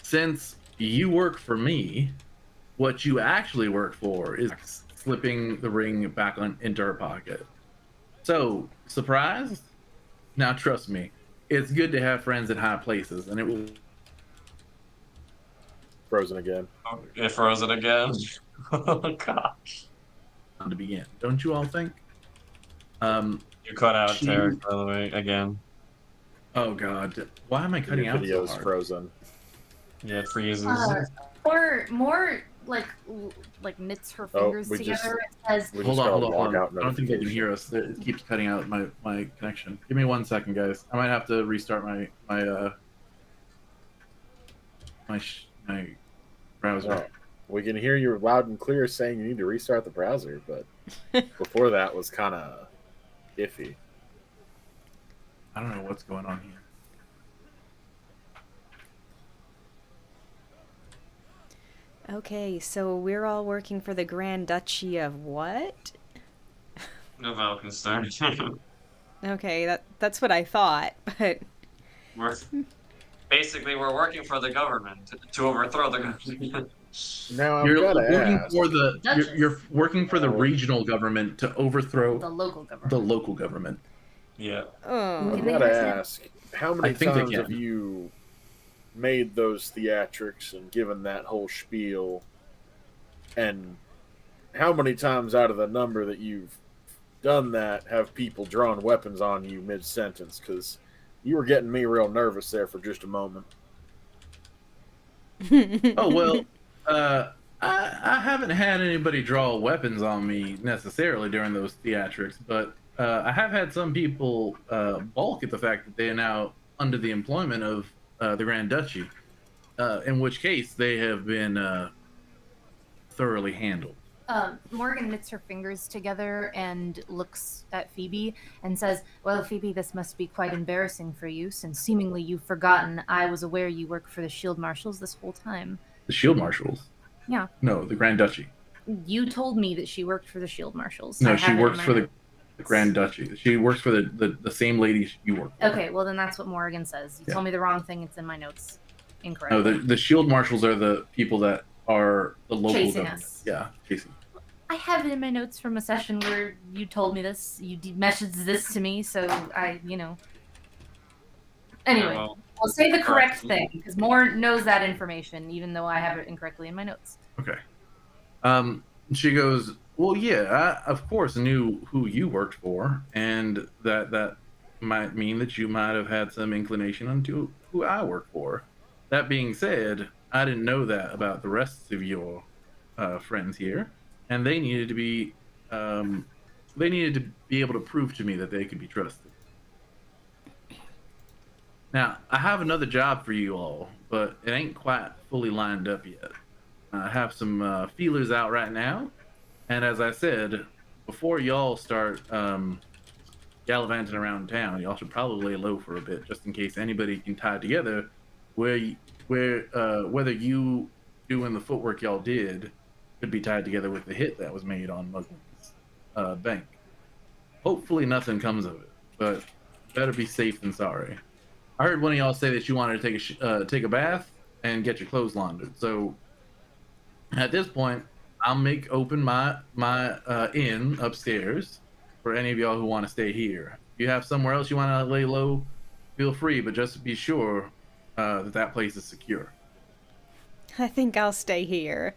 since you work for me, what you actually work for is slipping the ring back into her pocket. So, surprised? Now, trust me, it's good to have friends in high places, and it will Frozen again. It frozen again. Oh gosh. to begin. Don't you all think? You cut out, Tarek, by the way, again. Oh God, why am I cutting Your out so video's hard? frozen. Yeah, it freezes. More like knits her fingers we just- together and says, We Hold just got on. a log out I don't think they can notification. hear us. It keeps cutting out my connection. Give me 1 second, guys. I might have to restart my my browser. Oh, we can hear you loud and clear saying you need to restart the browser, but before that was kind of iffy. I don't know what's going on here. Okay, so we're all working for the Grand Duchy of what? Of Alkenstar. Okay, that's what I thought, but we're working for the government to overthrow the government. Now I've You're got to working ask. for the Duchess. you're working for the Oh. regional government to overthrow The local government. the local government. Yeah. oh, I've they got to understand? ask. How many I think they times can. have you made those theatrics and given that whole spiel? And how many times out of the number that you've done that have people drawn weapons on you mid sentence? Because you were getting me real nervous there for just a moment. Oh well, I haven't had anybody draw weapons on me necessarily during those theatrics, but I have had some people balk at the fact that they are now under the employment of the Grand Duchy, in which case they have been thoroughly handled. Morgan knits her fingers together and looks at Phoebe and says, "Well, Phoebe, this must be quite embarrassing for you, since seemingly you've forgotten I was aware you work for the Shield Marshals this whole time." The Shield Marshals? Yeah. No, the Grand Duchy. You told me that she worked for the Shield Marshals. No, I she have it in works my for the notes. Grand Duchy. She works for the same lady you work for. Okay, well then that's what Morgan says. You Yeah. told me the wrong thing. It's in my notes. Incorrect. No, the Shield Marshals are the people that are the local Chasing government. us. Yeah, chasing. I have it in my notes from a session where you told me this. You messaged this to me, so Anyway, Well, I'll say the correct thing because Moore knows that information, even though I have it incorrectly in my notes. Okay. She goes, well, yeah, I of course knew who you worked for, and that might mean that you might have had some inclination into who I work for. That being said, I didn't know that about the rest of your friends here, and they needed to be able to prove to me that they could be trusted. Now, I have another job for you all, but it ain't quite fully lined up yet. I have some feelers out right now, and as I said, before y'all start gallivanting around town, y'all should probably lay low for a bit, just in case anybody can tie together whether you doing the footwork y'all did could be tied together with the hit that was made on Muslim's bank. Hopefully nothing comes of it, but better be safe than sorry. I heard one of y'all say that you wanted to take a bath and get your clothes laundered. So at this point, I'll make open my inn upstairs for any of y'all who want to stay here. If you have somewhere else you want to lay low, feel free, but just be sure that place is secure. I think I'll stay here.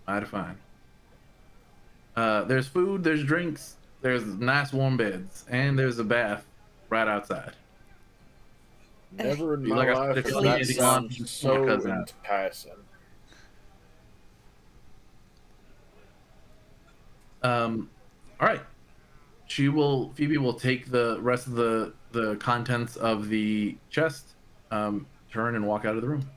Mighty fine. There's food, there's drinks, there's nice warm beds, and there's a bath right outside. Never in my Like I life said, has it's that easy sound on so my cousin. enticing. All right. Phoebe will take the rest of the contents of the chest, turn and walk out of the room.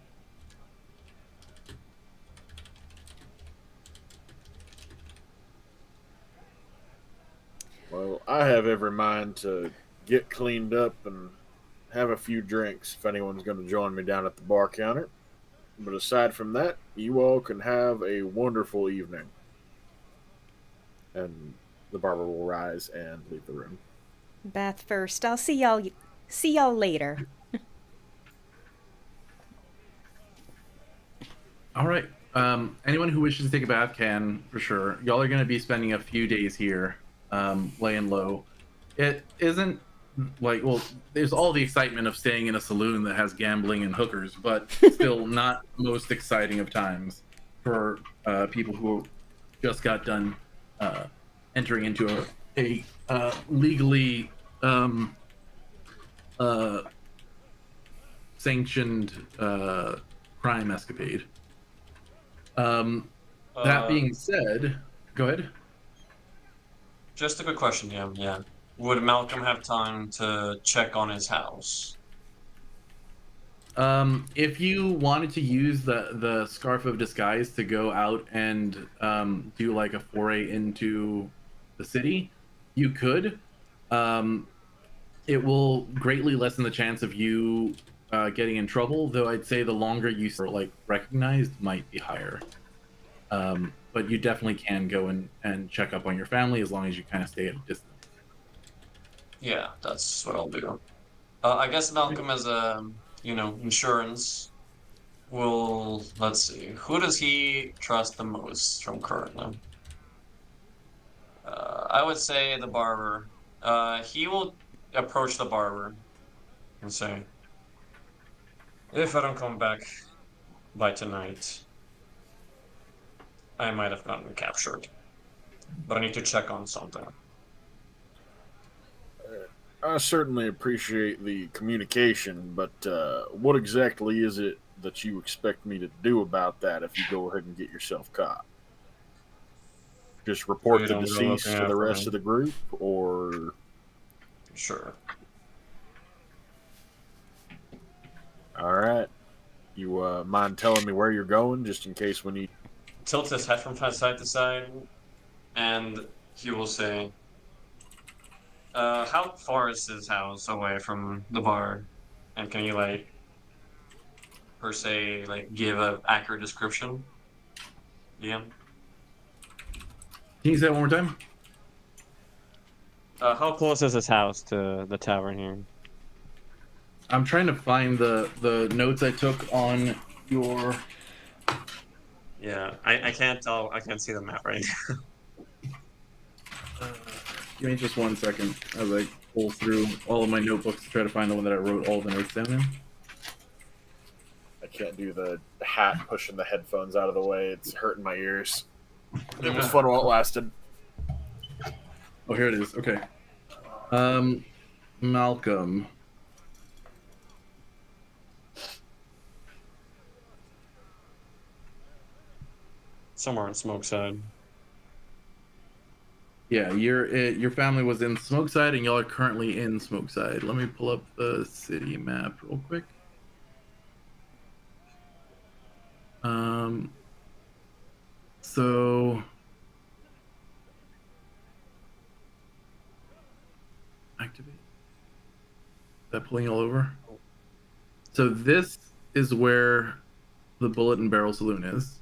Well, I have every mind to get cleaned up and have a few drinks if anyone's going to join me down at the bar counter. But aside from that, you all can have a wonderful evening. And the barber will rise and leave the room. Bath first. I'll see y'all later. All right. Anyone who wishes to take a bath can, for sure. Y'all are going to be spending a few days here, laying low. It isn't like, well, there's all the excitement of staying in a saloon that has gambling and hookers, but still not the most exciting of times for people who just got done entering into a legally sanctioned crime escapade. That being said, go ahead. Just a quick question, yeah. Would Malcolm have time to check on his house? If you wanted to use the scarf of disguise to go out and do like a foray into the city, you could. It will greatly lessen the chance of you getting in trouble, though I'd say the longer you like recognized might be higher. But you definitely can go and check up on your family as long as you kind of stay at a distance. Yeah, that's what I'll do. I guess Malcolm as insurance will, let's see, who does he trust the most from currently? I would say the barber. He will approach the barber and say, if I don't come back by tonight, I might have gotten captured. But I need to check on something. I certainly appreciate the communication, but what exactly is it that you expect me to do about that if you go ahead and get yourself caught? Just report You the don't go deceased looking to the after rest him. of the group, or Sure. all right? You mind telling me where you're going, just in case we need? Tilts his head from side to side, and he will say, how far is his house away from the bar? And can you, like, per se, like, give an accurate description? Yeah. Can you say that one more time? How close is his house to the tavern here? I'm trying to find the notes I took on your. Yeah, I can't tell. I can't see the map right now. Give me just 1 second as I pull through all of my notebooks to try to find the one that I wrote all the notes down in. I can't do the hat pushing the headphones out of the way. It's hurting my ears. It was fun while it lasted. Oh, here it is. Okay. Malcolm. Somewhere in Smokeside. Yeah, your family was in Smokeside, and y'all are currently in Smokeside. Let me pull up the city map real quick. So activate. Is that pulling all over? So this is where the Bullet and Barrel Saloon is.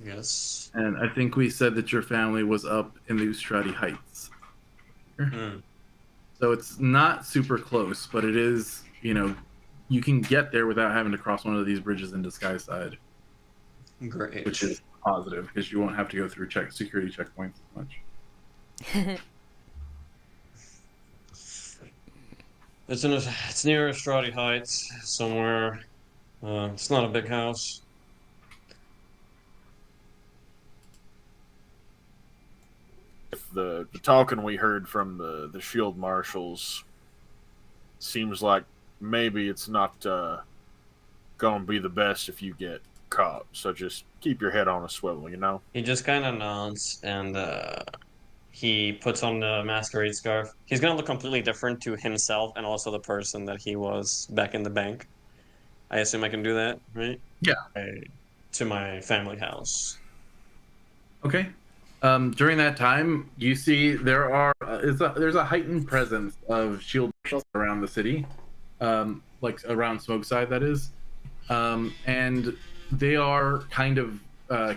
Yes. And I think we said that your family was up in the Ustrati Heights. Hmm. So it's not super close, but it is, you can get there without having to cross one of these bridges into Skyside, Great. which is positive because you won't have to go through security checkpoints as much. It's near Estradi Heights somewhere. It's not a big house. The talking we heard from the shield marshals seems like maybe it's not gonna be the best if you get caught. So just keep your head on a swivel, you know? He just kind of nods and he puts on the masquerade scarf. He's gonna look completely different to himself and also the person that he was back in the bank. I assume I can do that, right? Yeah. To my family house. Okay. During that time, you see there's a heightened presence of shield marshals around the city, like around Smokeside, that is, and they are kind of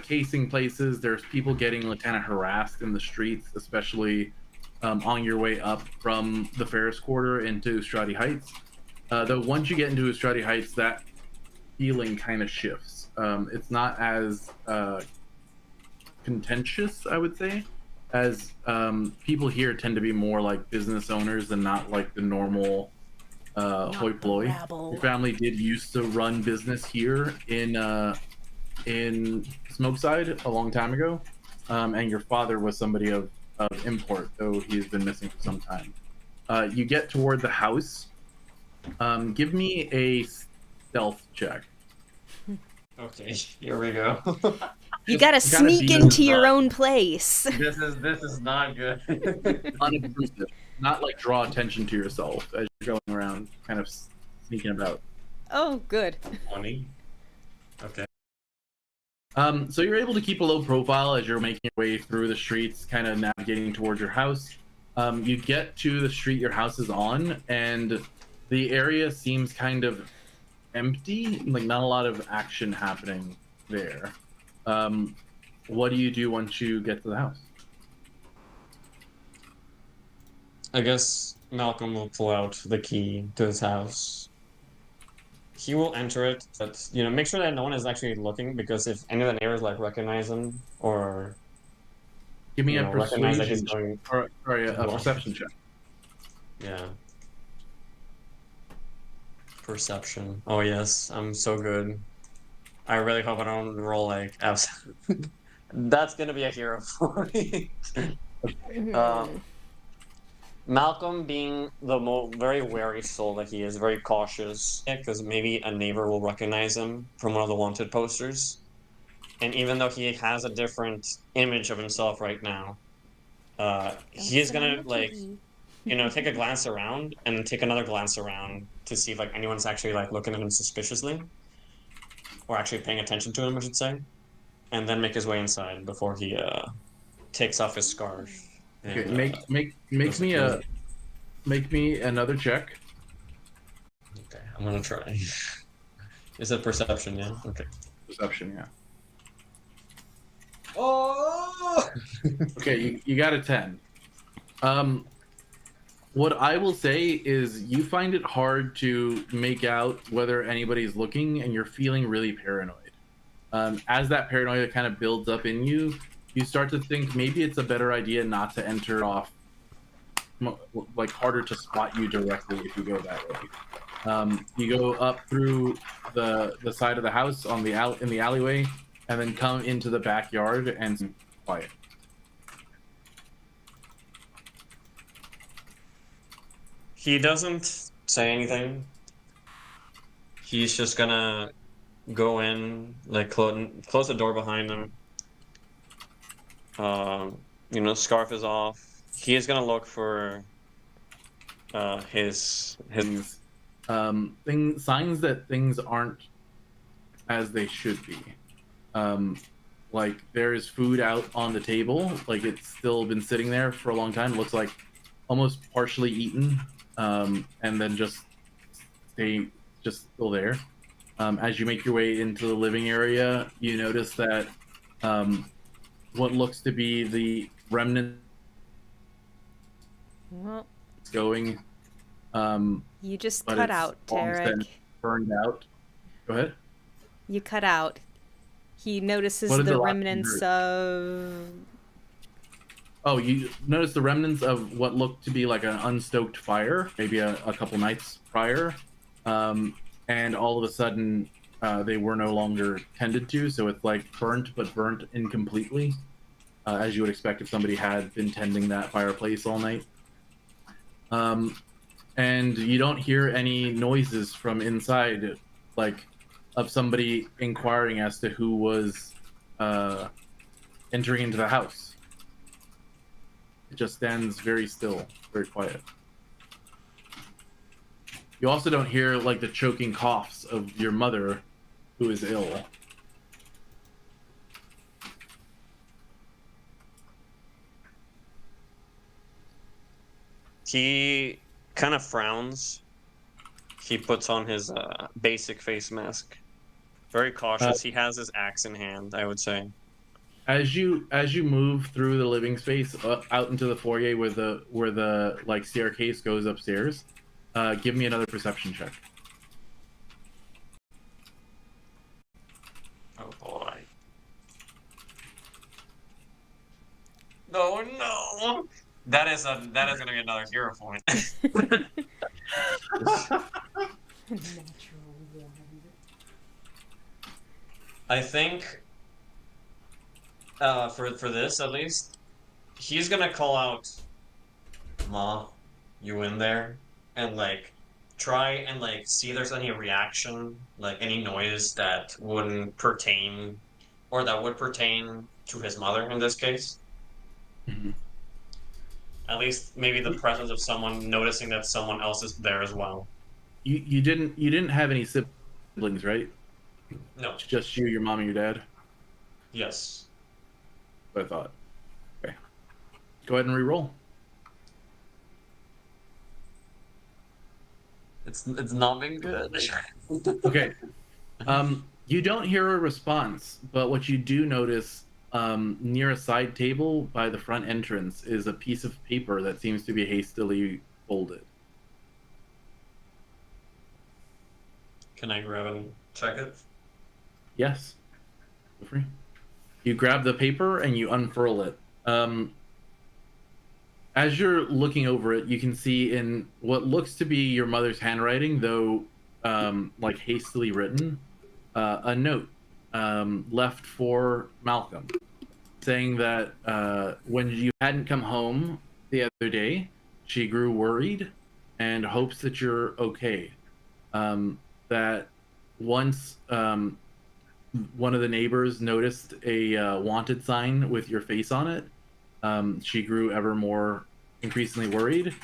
casing places. There's people getting kind of harassed in the streets, especially on your way up from the Ferris Quarter into Ustrati Heights. Though once you get into Ustrati Heights, that feeling kind of shifts. It's not as contentious, I would say, as people here tend to be more like business owners and not like the normal hoi polloi. Your family did used to run business here in Smokeside a long time ago, and your father was somebody of import, though he's been missing for some time. You get toward the house. Give me a stealth check. Okay, here we go. You gotta sneak into your own place. This is not good. Unobtrusive, not like draw attention to yourself as you're going around, kind of sneaking about. Oh, good. 20. Okay. So you're able to keep a low profile as you're making your way through the streets, kind of navigating towards your house. You get to the street your house is on, and the area seems kind of empty, like not a lot of action happening there. What do you do once you get to the house? I guess Malcolm will pull out the key to his house. He will enter it, but make sure that no one is actually looking, because if any of the neighbors recognize him or Give me a recognize that he's persuasion, going. or a perception check. Yeah. Perception. Oh yes, I'm so good. I really hope I don't roll That's gonna be a hero for me. Malcolm, being the very wary soul that he is, very cautious, because maybe a neighbor will recognize him from one of the wanted posters. And even though he has a different image of himself right now, he is gonna take a glance around and take another glance around to see if anyone's actually looking at him suspiciously, or actually paying attention to him, I should say, and then make his way inside before he takes off his scarf. Okay, And, make me another check. Okay, I'm gonna try. Is it perception? Yeah. Okay. Perception, yeah. Oh. Okay, you got a 10. What I will say is you find it hard to make out whether anybody's looking, and you're feeling really paranoid. As that paranoia kind of builds up in you, you start to think maybe it's a better idea not to enter off, harder to spot you directly if you go that way. You go up through the side of the house in the alleyway, and then come into the backyard and quiet. He doesn't say anything. He's just gonna go in, close the door behind him. Scarf is off. He is gonna look for his signs that things aren't as they should be. There is food out on the table, it's still been sitting there for a long time. It looks like almost partially eaten, and then just still there. As you make your way into the living area, you notice that what looks to be the remnant going. You just cut out, Derek. Burned out. Go ahead. You cut out. He notices the remnants of... Oh, you notice the remnants of what looked to be an unstoked fire, maybe a couple nights prior. And all of a sudden, they were no longer tended to, so it's burnt, but burnt incompletely, as you would expect if somebody had been tending that fireplace all night. And you don't hear any noises from inside, of somebody inquiring as to who was entering into the house. It just stands very still, very quiet. You also don't hear the choking coughs of your mother, who is ill. He kind of frowns. He puts on his basic face mask. Very cautious. He has his axe in hand, I would say. As you move through the living space out into the foyer where the staircase goes upstairs, give me another perception check. Oh boy. No. That is gonna be another hero point. I think for this at least, he's gonna call out, "Ma, you in there?" and try and see if there's any reaction, any noise that wouldn't pertain, or that would pertain to his mother in this case. Mm-hmm. At least maybe the presence of someone noticing that someone else is there as well. You didn't have any siblings siblings, right? No. It's just you, your mom, and your dad. Yes. What I thought. Okay. Go ahead and re-roll. It's not been good. Okay. You don't hear a response, but what you do notice near a side table by the front entrance is a piece of paper that seems to be hastily folded. Can I grab and check it? Yes. Feel free. You grab the paper and you unfurl it. As you're looking over it, you can see in what looks to be your mother's handwriting, though like hastily written, a note left for Malcolm, saying that when you hadn't come home the other day, she grew worried and hopes that you're okay. That once one of the neighbors noticed a wanted sign with your face on it, she grew ever more increasingly worried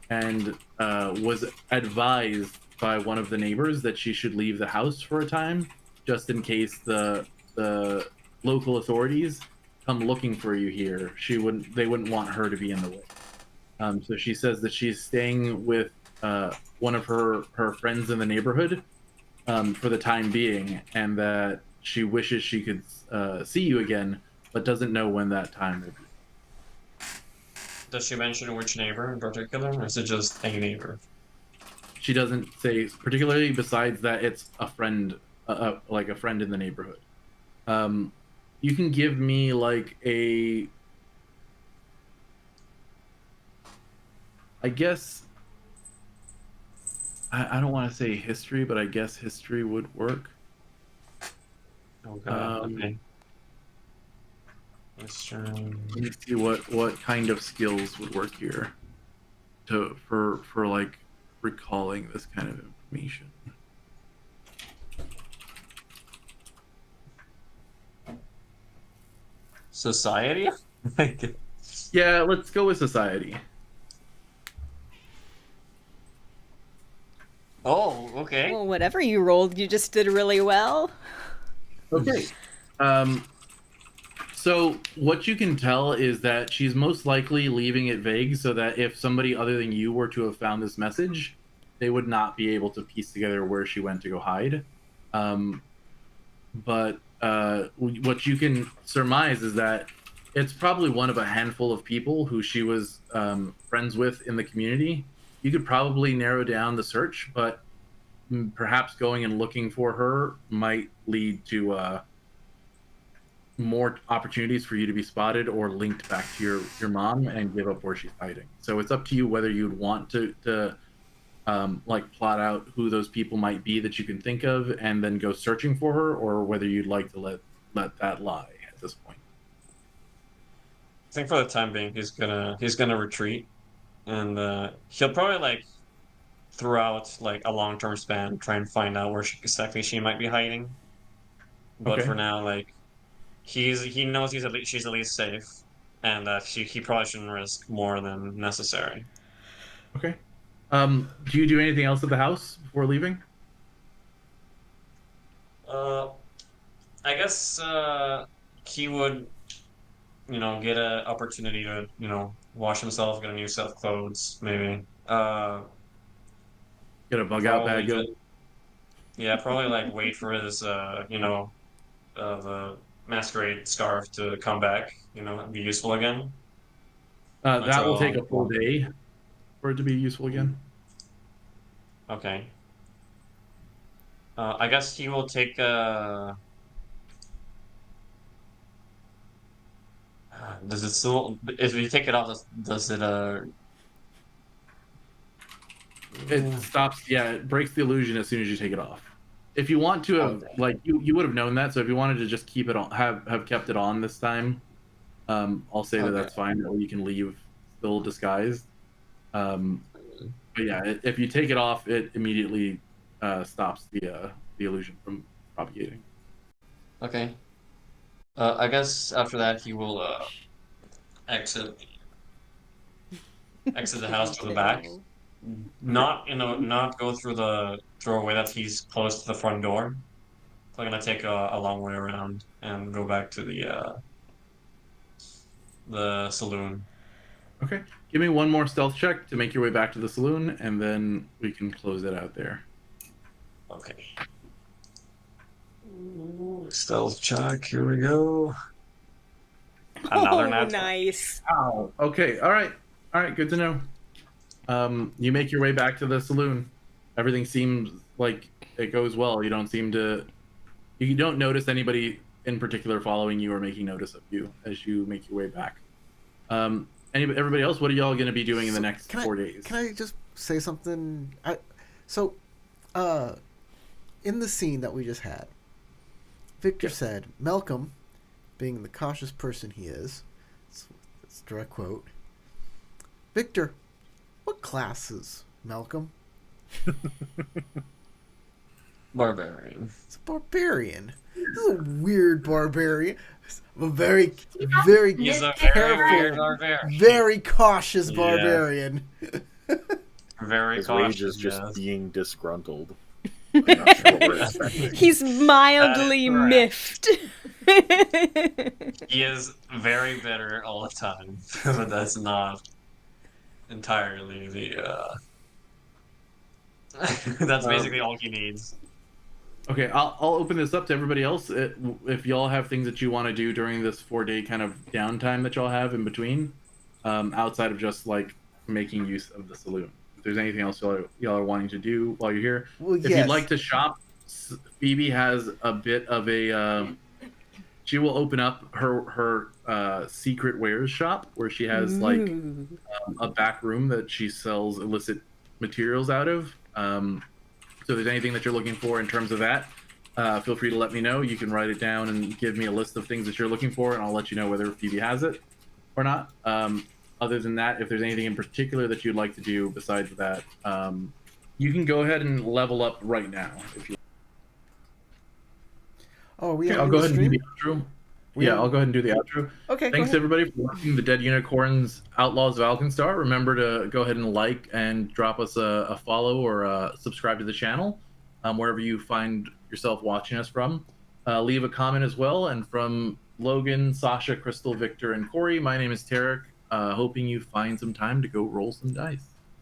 and was advised by one of the neighbors that she should leave the house for a time, just in case the local authorities come looking for you here. They wouldn't want her to be in the way. So she says that she's staying with one of her friends in the neighborhood for the time being, and that she wishes she could see you again, but doesn't know when that time will be. Does she mention which neighbor in particular, or is it just a neighbor? She doesn't say particularly, besides that it's a friend, like a friend in the neighborhood. You can give me like a, I guess, I don't want to say history, but I guess history would work. Oh god, okay. Let me see what kind of skills would work here for like recalling this kind of information. Society? Yeah, let's go with society. Oh, okay. Well, whatever you rolled, you just did really well. Okay. So what you can tell is that she's most likely leaving it vague so that if somebody other than you were to have found this message, they would not be able to piece together where she went to go hide. But what you can surmise is that it's probably one of a handful of people who she was friends with in the community. You could probably narrow down the search, but perhaps going and looking for her might lead to more opportunities for you to be spotted or linked back to your mom and give up where she's hiding. So it's up to you whether you'd want to like plot out who those people might be that you can think of and then go searching for her, or whether you'd like to let that lie at this point. I think for the time being, he's gonna retreat, and he'll probably like throughout like a long-term span try and find out where exactly she might be hiding. But Okay. for now, like he knows she's at least safe, and that he probably shouldn't risk more than necessary. Okay. Do you do anything else at the house before leaving? I guess he would, get an opportunity to, wash himself, get a new set of clothes, maybe. Get a bug out bag. Yeah, probably like wait for his, the masquerade scarf to come back, be useful again. That will take a full day for it to be useful again. Okay. I guess he will take does it still, if you take it off, does it It stops. Yeah, it breaks the illusion as soon as you take it off. If you want to have, like, you would have known that. So if you wanted to just keep it on, have kept it on this time, I'll say that that's fine. That way you can leave still disguised. But yeah, if you take it off, it immediately stops the illusion from propagating. Okay. I guess after that he will exit the house to the back. not go through the doorway that he's close to the front door. So I'm gonna take a long way around and go back to the saloon. Okay. Give me one more stealth check to make your way back to the saloon, and then we can close it out there. Okay. Ooh, stealth check. Here we go. Another Oh, nat 20. nice. Ow. Okay. All right. Good to know. You make your way back to the saloon. Everything seems like it goes well. You don't notice anybody in particular following you or making notice of you as you make your way back. Everybody else, what are y'all going to be doing in the next 4 days? Can I just say something? In the scene that we just had, Victor said, Malcolm, being the cautious person he is, that's a direct quote, Victor, what class is Malcolm? Barbarian. It's a barbarian. This is a weird barbarian. A very, very He's a careful, very weird barbarian. very cautious Yeah. barbarian. Very His cautious. rage is just yes. being disgruntled. I'm not sure what we're expecting. He's mildly correct. miffed. He is very bitter all the time, but that's not entirely the. That's basically all he needs. Okay, I'll open this up to everybody else. If y'all have things that you want to do during this 4-day kind of downtime that y'all have in between, outside of just like making use of the saloon. If there's anything else y'all are wanting to do while you're here, Well, if you'd like to shop, Phoebe has a bit of a. She will open up her secret wares shop where she has like a back room that she sells illicit materials out of. So if there's anything that you're looking for in terms of that, feel free to let me know. You can write it down and give me a list of things that you're looking for, and I'll let you know whether Phoebe has it or not. Other than that, if there's anything in particular that you'd like to do besides that, you can go ahead and level up right now. If you. Oh, we Okay, have I'll go ahead and do the outro. I'll go ahead and do the outro. Okay, Thanks everybody for watching the Dead Unicorns Outlaws of Alkenstar. Remember to go ahead and like and drop us a follow or subscribe to the channel wherever you find yourself watching us from. Leave a comment as well. And from Logan, Sasha, Crystal, Victor, and Corey, my name is Tarek. Hoping you find some time to go roll some dice.